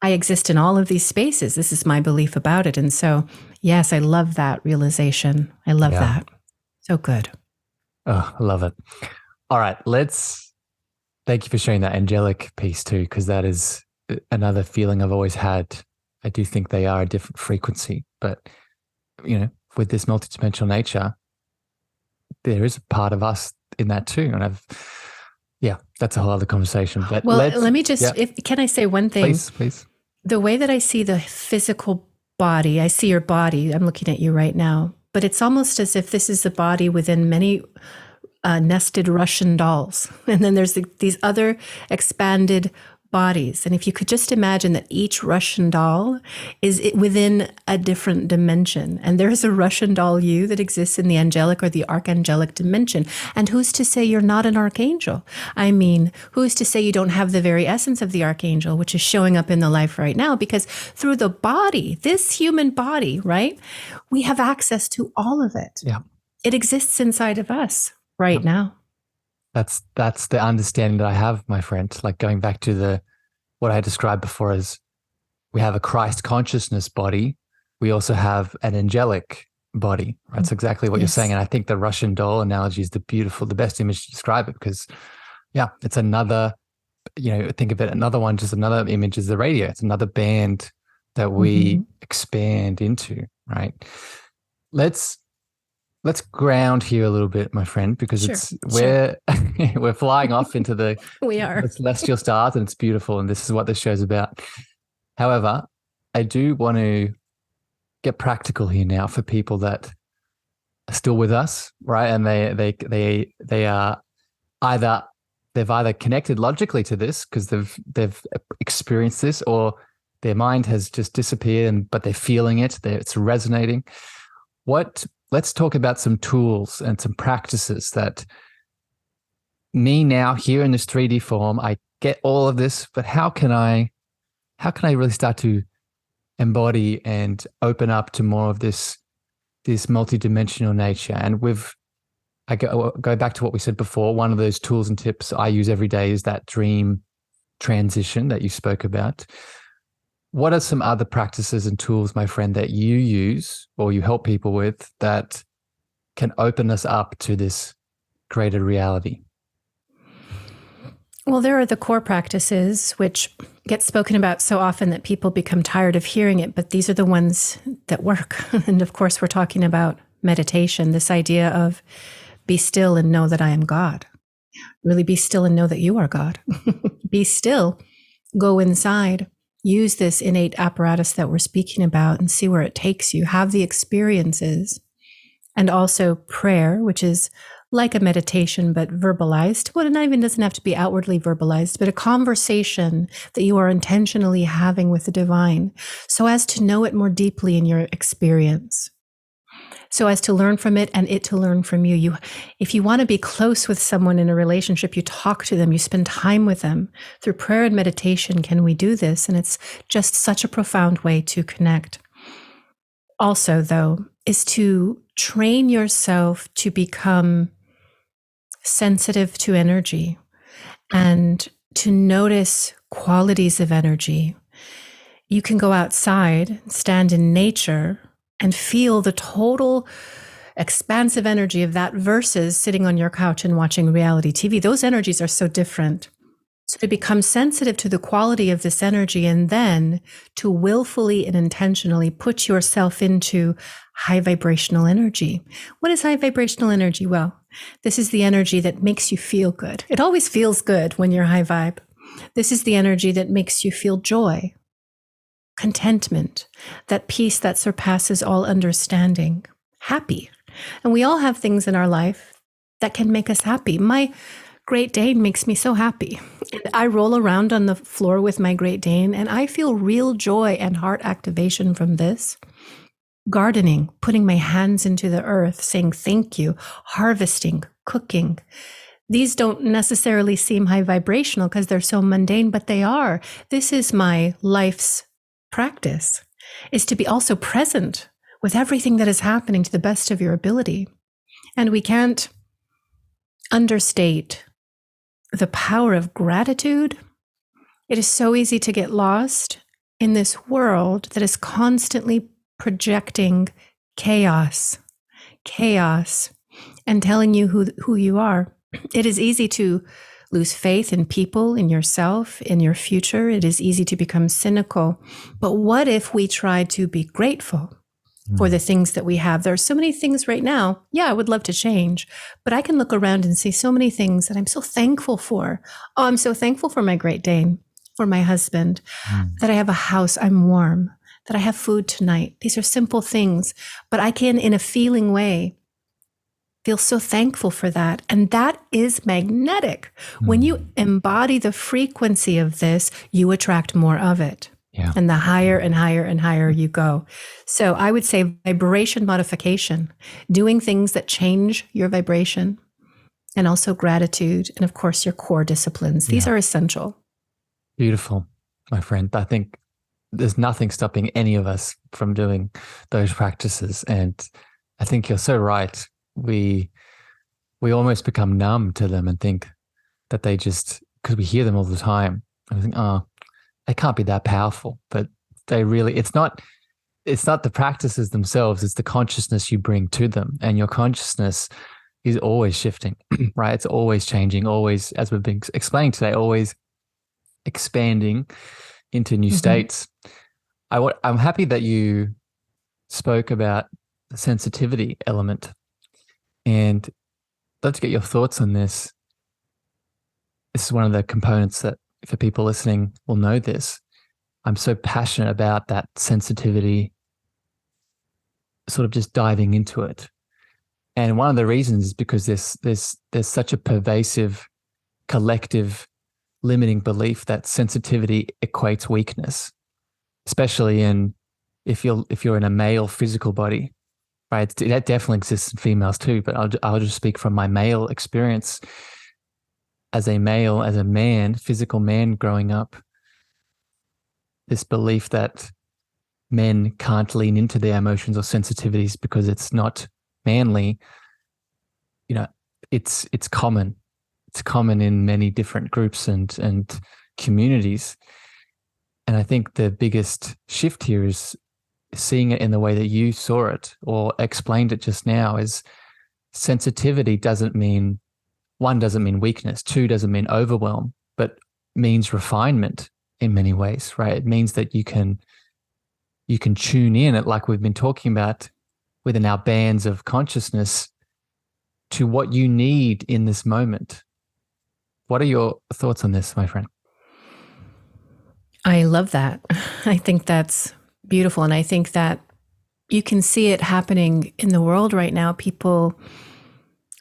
S1: I exist in all of these spaces. This is my belief about it. And so, yes, I love that realization. I love that. So good.
S2: Oh, I love it. All right, thank you for sharing that angelic piece too, because that is another feeling I've always had. I do think they are a different frequency, but with this multidimensional nature, there is a part of us in that too. And that's a whole other conversation. But
S1: let me just, can I say one thing?
S2: Please.
S1: The way that I see the physical body, I see your body, I'm looking at you right now, but it's almost as if this is the body within many nested Russian dolls. And then there's these other expanded bodies. And if you could just imagine that each Russian doll is within a different dimension, and there's a Russian doll you that exists in the angelic or the archangelic dimension. And who's to say you're not an archangel? I mean, who's to say you don't have the very essence of the archangel, which is showing up in the life right now? Because through the body, this human body, right, we have access to all of it.
S2: Yeah.
S1: It exists inside of us right now.
S2: That's the understanding that I have, my friend. Like going back to what I described before as we have a Christ consciousness body. We also have an angelic body. Right? That's exactly what you're saying. And I think the Russian doll analogy is the best image to describe it, because it's another, think of it, just another image is the radio. It's another band that we expand into, right? Let's ground here a little bit, my friend, because we're flying off into the celestial stars, and it's beautiful, and this is what this show's about. However, I do want to get practical here now for people that are still with us, right? And they are they've either connected logically to this because they've experienced this, or their mind has just disappeared, but they're feeling it. It's resonating. Let's talk about some tools and some practices that me now here in this 3D form, I get all of this, but how can I really start to embody and open up to more of this multidimensional nature? And I go back to what we said before. One of those tools and tips I use every day is that dream transition that you spoke about. What are some other practices and tools, my friend, that you use or you help people with that can open us up to this greater reality?
S1: Well, there are the core practices, which get spoken about so often that people become tired of hearing it, but these are the ones that work. And of course, we're talking about meditation, this idea of be still and know that I am God. Really be still and know that you are God. Be still, go inside. Use this innate apparatus that we're speaking about and see where it takes you. Have the experiences. And also prayer, which is like a meditation, but verbalized. Well, it not even doesn't have to be outwardly verbalized, but a conversation that you are intentionally having with the divine so as to know it more deeply in your experience. So as to learn from it and it to learn from you. If you want to be close with someone in a relationship, you talk to them, you spend time with them. Through prayer and meditation, can we do this? And it's just such a profound way to connect. Also, though, is to train yourself to become sensitive to energy and to notice qualities of energy. You can go outside, stand in nature, and feel the total expansive energy of that versus sitting on your couch and watching reality TV. Those energies are so different. So to become sensitive to the quality of this energy and then to willfully and intentionally put yourself into high vibrational energy. What is high vibrational energy? Well, this is the energy that makes you feel good. It always feels good when you're high vibe. This is the energy that makes you feel joy, contentment, that peace that surpasses all understanding, happy. And we all have things in our life that can make us happy. My Great Dane makes me so happy. And I roll around on the floor with my Great Dane and I feel real joy and heart activation from this. Gardening, putting my hands into the earth, saying thank you, harvesting, cooking. These don't necessarily seem high vibrational because they're so mundane, but they are. This is my life's practice, is to be also present with everything that is happening to the best of your ability. And we can't understate the power of gratitude. It is so easy to get lost in this world that is constantly projecting chaos, and telling you who you are. It is easy to lose faith in people, in yourself, in your future. It is easy to become cynical. But what if we try to be grateful for the things that we have? There are so many things right now. Yeah, I would love to change, but I can look around and see so many things that I'm so thankful for. Oh, I'm so thankful for my Great Dane, for my husband, that I have a house, I'm warm, that I have food tonight. These are simple things, but I can, in a feeling way, Feel so thankful for that. And that is magnetic. When you embody the frequency of this, you attract more of it.
S2: Yeah.
S1: And the higher and higher and higher you go. So I would say vibration modification, doing things that change your vibration, and also gratitude. And of course, your core disciplines. These are essential.
S2: Beautiful, my friend. I think there's nothing stopping any of us from doing those practices. And I think you're so right. We almost become numb to them and think that they just, because we hear them all the time, and we think, oh, they can't be that powerful. But they really, it's not the practices themselves, it's the consciousness you bring to them. And your consciousness is always shifting, right? It's always changing, always, as we've been explaining today, always expanding into new states. I'm happy that you spoke about the sensitivity element. And I'd love to get your thoughts on this. This is one of the components that, for people listening, will know this. I'm so passionate about that sensitivity, sort of just diving into it. And one of the reasons is because there's such a pervasive, collective, limiting belief that sensitivity equates weakness, especially if you're in a male physical body. Right, that definitely exists in females too, but I'll just speak from my male experience as a male, as a man, physical man growing up. This belief that men can't lean into their emotions or sensitivities because it's not manly. You know, it's common. It's common in many different groups and communities. And I think the biggest shift here is seeing it in the way that you saw it or explained it just now. Is sensitivity doesn't mean weakness, two doesn't mean overwhelm, but means refinement in many ways, right? It means that you can tune in it, like we've been talking about within our bands of consciousness, to what you need in this moment. What are your thoughts on this, my friend?
S1: I love that. I think that's beautiful. And I think that you can see it happening in the world right now. People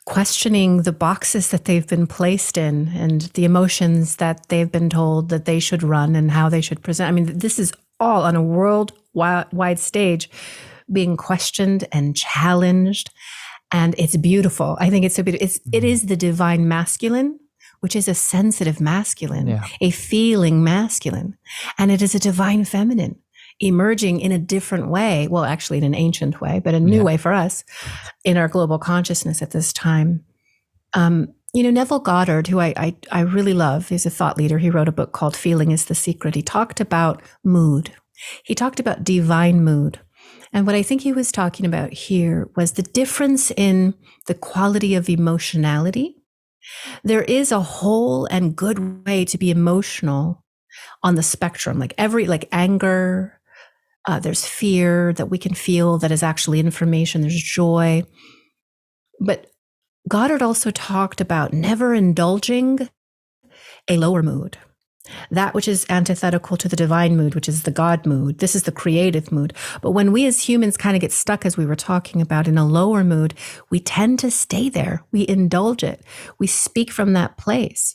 S1: questioning the boxes that they've been placed in and the emotions that they've been told that they should run and how they should present. I mean, this is all on a worldwide stage being questioned and challenged. And it's beautiful. I think it's so beautiful. It is the divine masculine, which is a sensitive masculine, a feeling masculine. And it is a divine feminine emerging in a different way. Well, actually in an ancient way, but a new way for us in our global consciousness at this time. Neville Goddard, who I really love, is a thought leader. He wrote a book called Feeling is the Secret. He talked about mood. He talked about divine mood. And what I think he was talking about here was the difference in the quality of emotionality. There is a whole and good way to be emotional on the spectrum, like anger, there's fear that we can feel that is actually information, there's joy. But Goddard also talked about never indulging a lower mood, that which is antithetical to the divine mood, which is the God mood. This is the creative mood. But when we as humans kind of get stuck, as we were talking about, in a lower mood, we tend to stay there. We indulge it. We speak from that place.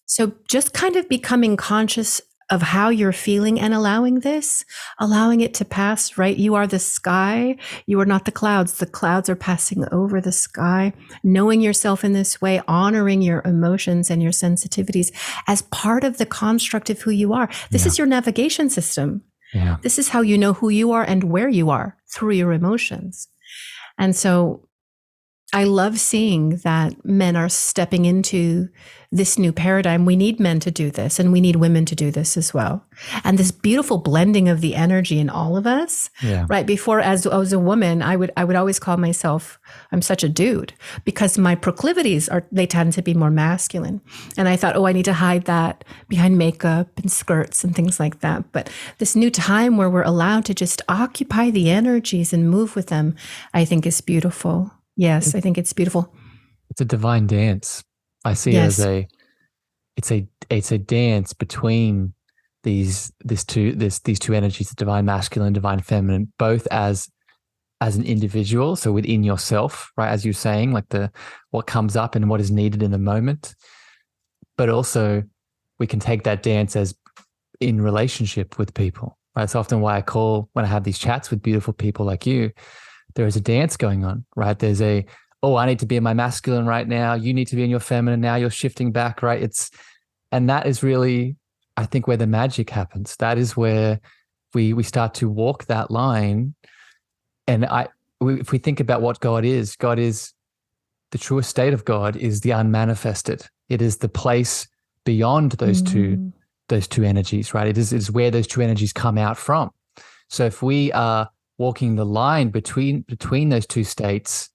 S1: So just kind of becoming conscious of how you're feeling and allowing it to pass, right? You are the sky. You are not the clouds. The clouds are passing over the sky. Knowing yourself in this way, honoring your emotions and your sensitivities as part of the construct of who you are. This is your navigation system. Yeah. This is how you know who you are and where you are, through your emotions. And so I love seeing that men are stepping into this new paradigm. We need men to do this, and we need women to do this as well. And this beautiful blending of the energy in all of us. Yeah. Right before, as a woman, I would always call myself, I'm such a dude, because my proclivities they tend to be more masculine. And I thought, I need to hide that behind makeup and skirts and things like that. But this new time where we're allowed to just occupy the energies and move with them, I think is beautiful. Yes, I think it's beautiful.
S2: It's a divine dance. I see it as it's a dance between these two energies, the divine masculine, divine feminine, both as as an individual, so within yourself, right? As you're saying, like what comes up and what is needed in the moment. But also we can take that dance as in relationship with people. Right? It's often why when I have these chats with beautiful people like you, there is a dance going on, right? There's I need to be in my masculine right now. You need to be in your feminine. Now you're shifting back, right? And that is really, I think, where the magic happens. That is where we start to walk that line. And if we think about what God is the truest state of God is the unmanifested. It is the place beyond those two energies, right? It is where those two energies come out from. So if we are walking the line between those two states,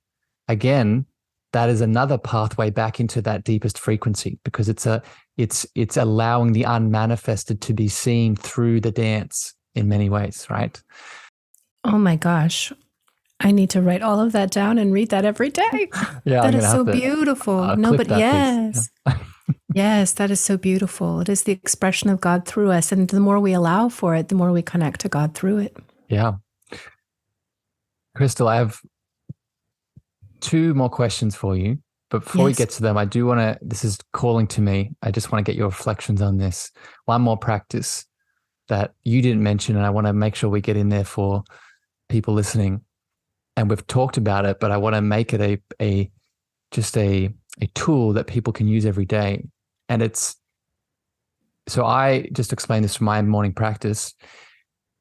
S2: again, that is another pathway back into that deepest frequency, because it's allowing the unmanifested to be seen through the dance in many ways, right?
S1: Oh my gosh. I need to write all of that down and read that every day.
S2: Yeah,
S1: that is so beautiful. No, but yes. Yeah. Yes, that is so beautiful. It is the expression of God through us. And the more we allow for it, the more we connect to God through it.
S2: Yeah. Crystal, I have 2 more questions for you. But before we get to them, I do want to, this is calling to me. I just want to get your reflections on this. One more practice that you didn't mention, and I want to make sure we get in there for people listening. And we've talked about it, but I want to make it a tool that people can use every day. And so I just explained this from my morning practice.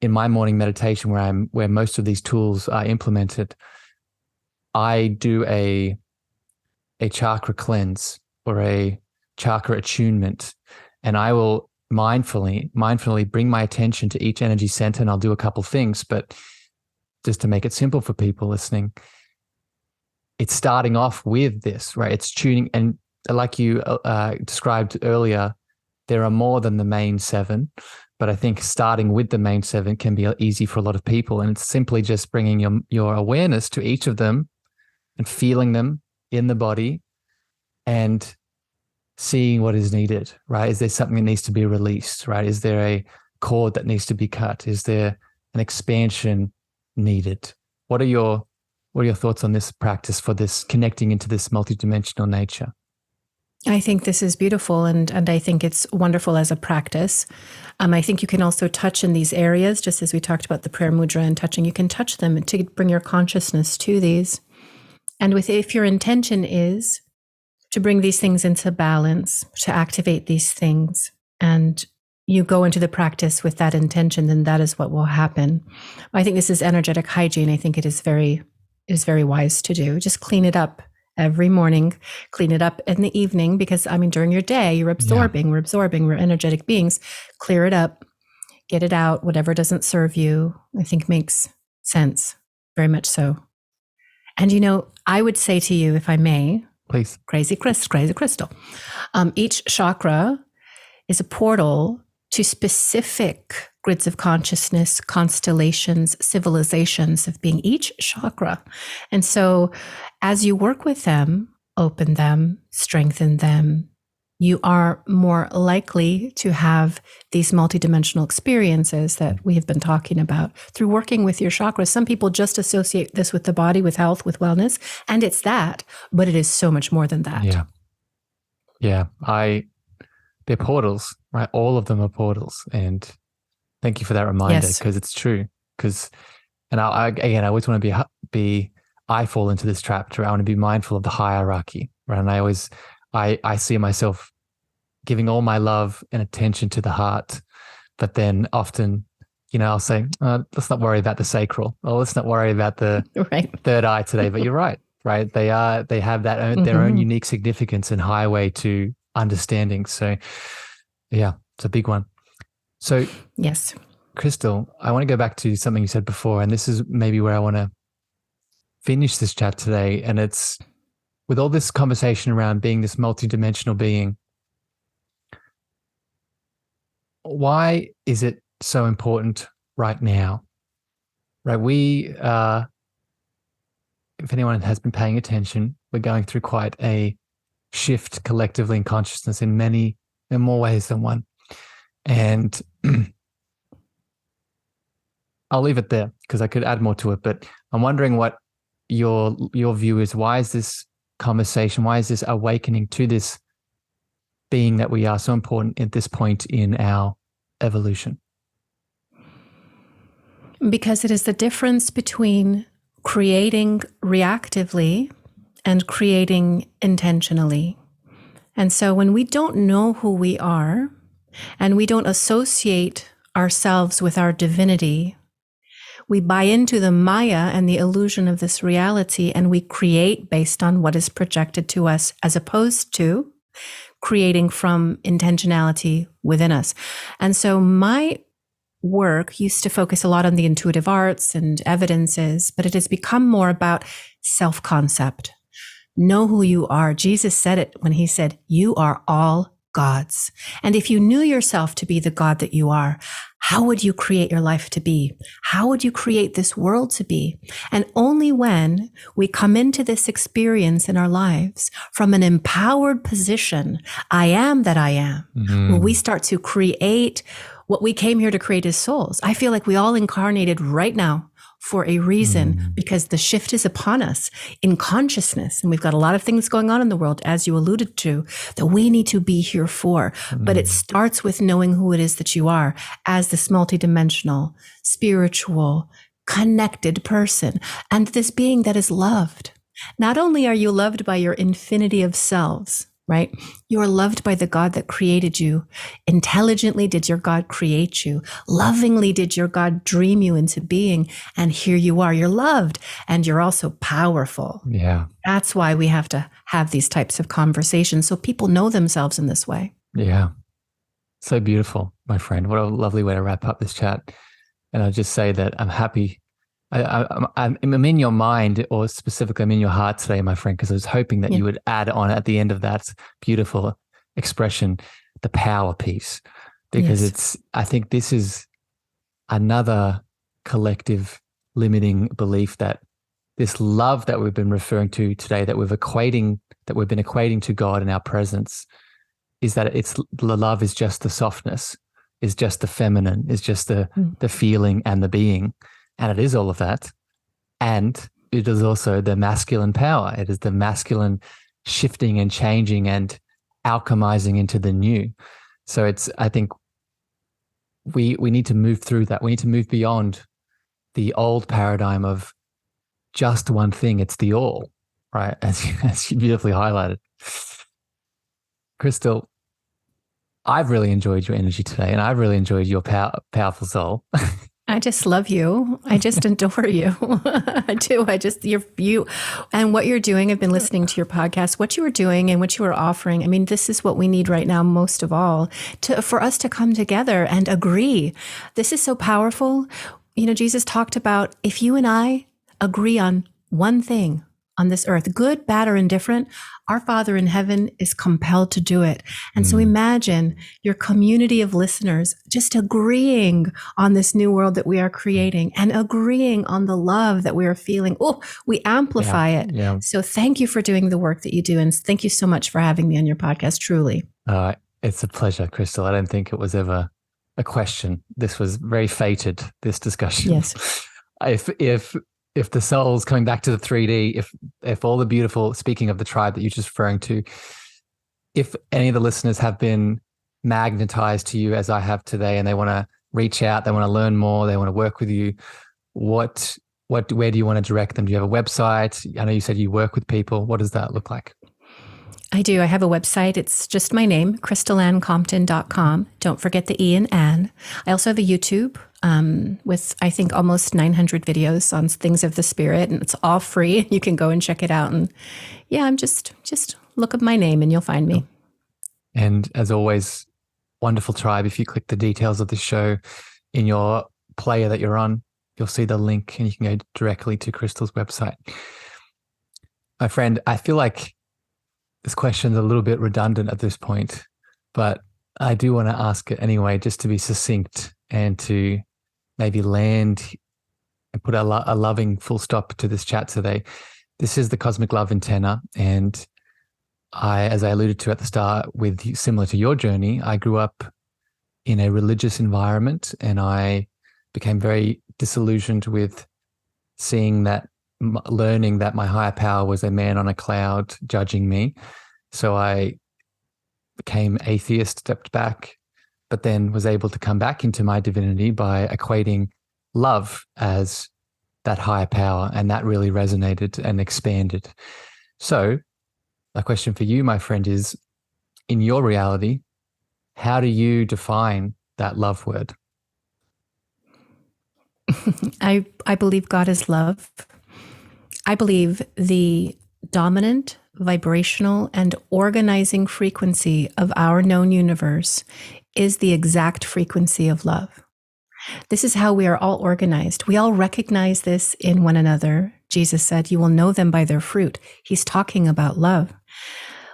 S2: In my morning meditation, where most of these tools are implemented, I do a chakra cleanse or a chakra attunement, and I will mindfully bring my attention to each energy center, and I'll do a couple things, but just to make it simple for people listening, it's starting off with this, right? It's tuning, and like you described earlier, there are more than the main 7, but I think starting with the main 7 can be easy for a lot of people, and it's simply just bringing your awareness to each of them and feeling them in the body and seeing what is needed, right? Is there something that needs to be released, right? Is there a cord that needs to be cut? Is there an expansion needed? What are your thoughts on this practice for this connecting into this multidimensional nature?
S1: I think this is beautiful, and I think it's wonderful as a practice. I think you can also touch in these areas, just as we talked about the prayer mudra and touching. You can touch them to bring your consciousness to these. And if your intention is to bring these things into balance, to activate these things, and you go into the practice with that intention, then that is what will happen. I think this is energetic hygiene. I think it is very wise to do. Just clean it up every morning, clean it up in the evening, because during your day, we're absorbing, we're energetic beings. Clear it up, get it out, whatever doesn't serve you, I think makes sense, very much so. And I would say to you, if I may,
S2: please,
S1: crazy crystal, each chakra is a portal to specific grids of consciousness, constellations, civilizations of being, each chakra. And so as you work with them, open them, strengthen them, you are more likely to have these multidimensional experiences that we have been talking about through working with your chakras. Some people just associate this with the body, with health, with wellness, and it's that, but it is so much more than that.
S2: Yeah. They're portals, right? All of them are portals. And thank you for that reminder, because it's true. And I always want to I fall into this trap too. I want to be mindful of the hierarchy, right? And I see myself giving all my love and attention to the heart, but then often, I'll say, let's not worry about the sacral, or let's not worry about the third eye today. But you're right? They have their own unique significance and highway to understanding. So yeah, it's a big one. So
S1: yes,
S2: Crystal, I want to go back to something you said before, and this is maybe where I want to finish this chat today. And it's with all this conversation around being this multidimensional being, why is it so important right now? Right? If anyone has been paying attention, we're going through quite a shift collectively in consciousness in more ways than one. And I'll leave it there because I could add more to it, but I'm wondering what your view is. Why is this conversation, why is this awakening to this being that we are so important at this point in our evolution?
S1: Because it is the difference between creating reactively and creating intentionally. And so when we don't know who we are and we don't associate ourselves with our divinity, we buy into the Maya and the illusion of this reality, and we create based on what is projected to us, as opposed to creating from intentionality within us. And so my work used to focus a lot on the intuitive arts and evidences, but it has become more about self-concept. Know who you are. Jesus said it when he said, "You are all gods." And if you knew yourself to be the God that you are, how would you create your life to be? How would you create this world to be? And only when we come into this experience in our lives from an empowered position, I am that I am, will we start to create what we came here to create as souls. I feel like we all incarnated right now for a reason, because the shift is upon us in consciousness. And we've got a lot of things going on in the world, as you alluded to, that we need to be here for. But it starts with knowing who it is that you are as this multidimensional, spiritual, connected person, and this being that is loved. Not only are you loved by your infinity of selves, right? You are loved by the God that created you. Intelligently did your God create you. Lovingly did your God dream you into being. And here you are. You're loved, and you're also powerful.
S2: Yeah.
S1: That's why we have to have these types of conversations, so people know themselves in this way.
S2: Yeah. So beautiful, my friend. What a lovely way to wrap up this chat. And I'll just say that I'm happy. I'm in your mind, or specifically I'm in your heart today, my friend, because I was hoping that you would add on at the end of that beautiful expression, the power piece, because I think this is another collective limiting belief, that this love that we've been referring to today, that been equating to God in our presence, is that the love is just the softness, is just the feminine, is just the feeling and the being. And it is all of that. And it is also the masculine power. It is the masculine shifting and changing and alchemizing into the new. So I think we need to move through that. We need to move beyond the old paradigm of just one thing. It's the all, right? As you beautifully highlighted. Crystal, I've really enjoyed your energy today, and I've really enjoyed your powerful soul.
S1: I just love you. I just adore you. I do. You and what you're doing. I've been listening to your podcast, what you are doing and what you are offering. I mean, this is what we need right now, most of all, for us to come together and agree. This is so powerful. You know, Jesus talked about, if you and I agree on one thing on this earth, good, bad, or indifferent, our Father in heaven is compelled to do it. And so imagine your community of listeners just agreeing on this new world that we are creating and agreeing on the love that we are feeling. Oh, we amplify it. Yeah. So thank you for doing the work that you do. And thank you so much for having me on your podcast, truly.
S2: It's a pleasure, Crystal. I don't think it was ever a question. This was very fated, this discussion.
S1: Yes.
S2: If the soul's coming back to the 3D, if all the beautiful, speaking of the tribe that you're just referring to, if any of the listeners have been magnetized to you as I have today, and they want to reach out, they want to learn more, they want to work with you, where do you want to direct them? Do you have a website? I know you said you work with people. What does that look like?
S1: I do. I have a website. It's just my name, crystalannecompton.com. Don't forget the E in Anne. I also have a YouTube with, I think, almost 900 videos on things of the spirit, and it's all free. You can go and check it out. And yeah, I'm just look up my name and you'll find me.
S2: And as always, wonderful tribe. If you click the details of the show in your player that you're on, you'll see the link and you can go directly to Crystal's website. My friend, I feel like this question's a little bit redundant at this point, but I do want to ask it anyway, just to be succinct and to maybe land and put a loving full stop to this chat today. This is the Cosmic Love Antenna. And as I alluded to at the start, similar to your journey, I grew up in a religious environment, and I became very disillusioned with learning that my higher power was a man on a cloud judging me. So I became atheist, stepped back, but then was able to come back into my divinity by equating love as that higher power. And that really resonated and expanded. So a question for you, my friend, is in your reality, how do you define that love word?
S1: I believe God is love. I believe the dominant, vibrational, and organizing frequency of our known universe is the exact frequency of love. This is how we are all organized. We all recognize this in one another. Jesus said, "You will know them by their fruit." He's talking about love.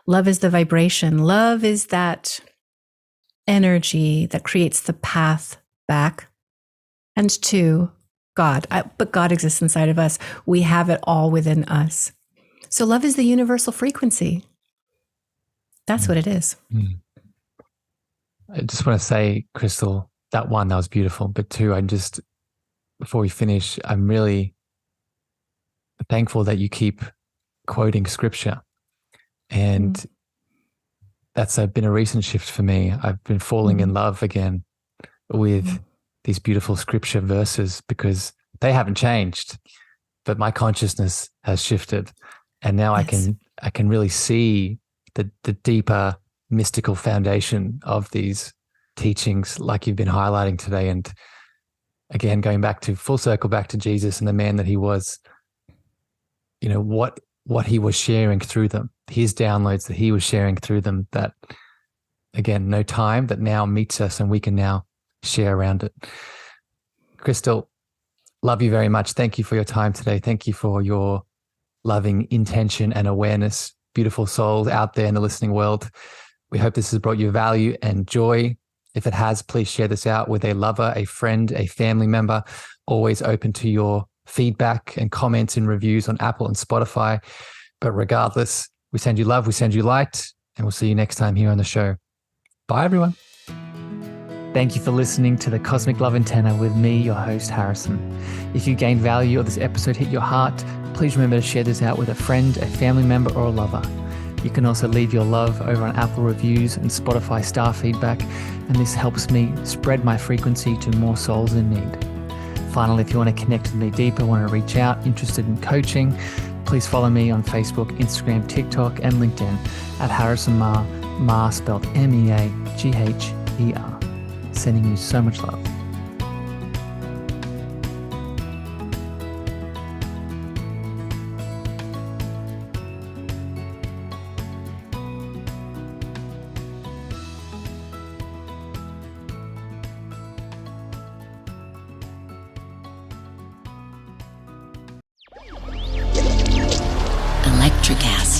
S1: Love is the vibration. Love is that energy that creates the path back and to God. But God exists inside of us. We have it all within us. So love is the universal frequency. That's what it is.
S2: I just want to say, Crystal, that was beautiful. But two, before we finish, I'm really thankful that you keep quoting scripture. And that's been a recent shift for me. I've been falling in love again with these beautiful scripture verses because they haven't changed, but my consciousness has shifted. And now
S1: Yes.
S2: I can really see the deeper mystical foundation of these teachings like you've been highlighting today. And again, going back to full circle back to Jesus and the man that he was, what he was sharing through them, his downloads that he was sharing through them, that again, no time that now meets us and we can now share around it. Crystal, love you very much. Thank you for your time today. Thank you for your loving intention and awareness. Beautiful souls out there in the listening world. We hope this has brought you value and joy. If it has, please share this out with a lover, a friend, a family member. Always open to your feedback and comments and reviews on Apple and Spotify. But regardless, we send you love, we send you light, and we'll see you next time here on the show. Bye, everyone. Thank you for listening to the Cosmic Love Antenna with me, your host, Harrison. If you gained value or this episode hit your heart, please remember to share this out with a friend, a family member, or a lover. You can also leave your love over on Apple reviews and Spotify star feedback, and this helps me spread my frequency to more souls in need. Finally, if you want to connect with me deeper, want to reach out, interested in coaching, please follow me on Facebook, Instagram, TikTok, and LinkedIn at Harrison Meagher, Meagher spelled Meagher. Sending you so much love.
S3: Electricast.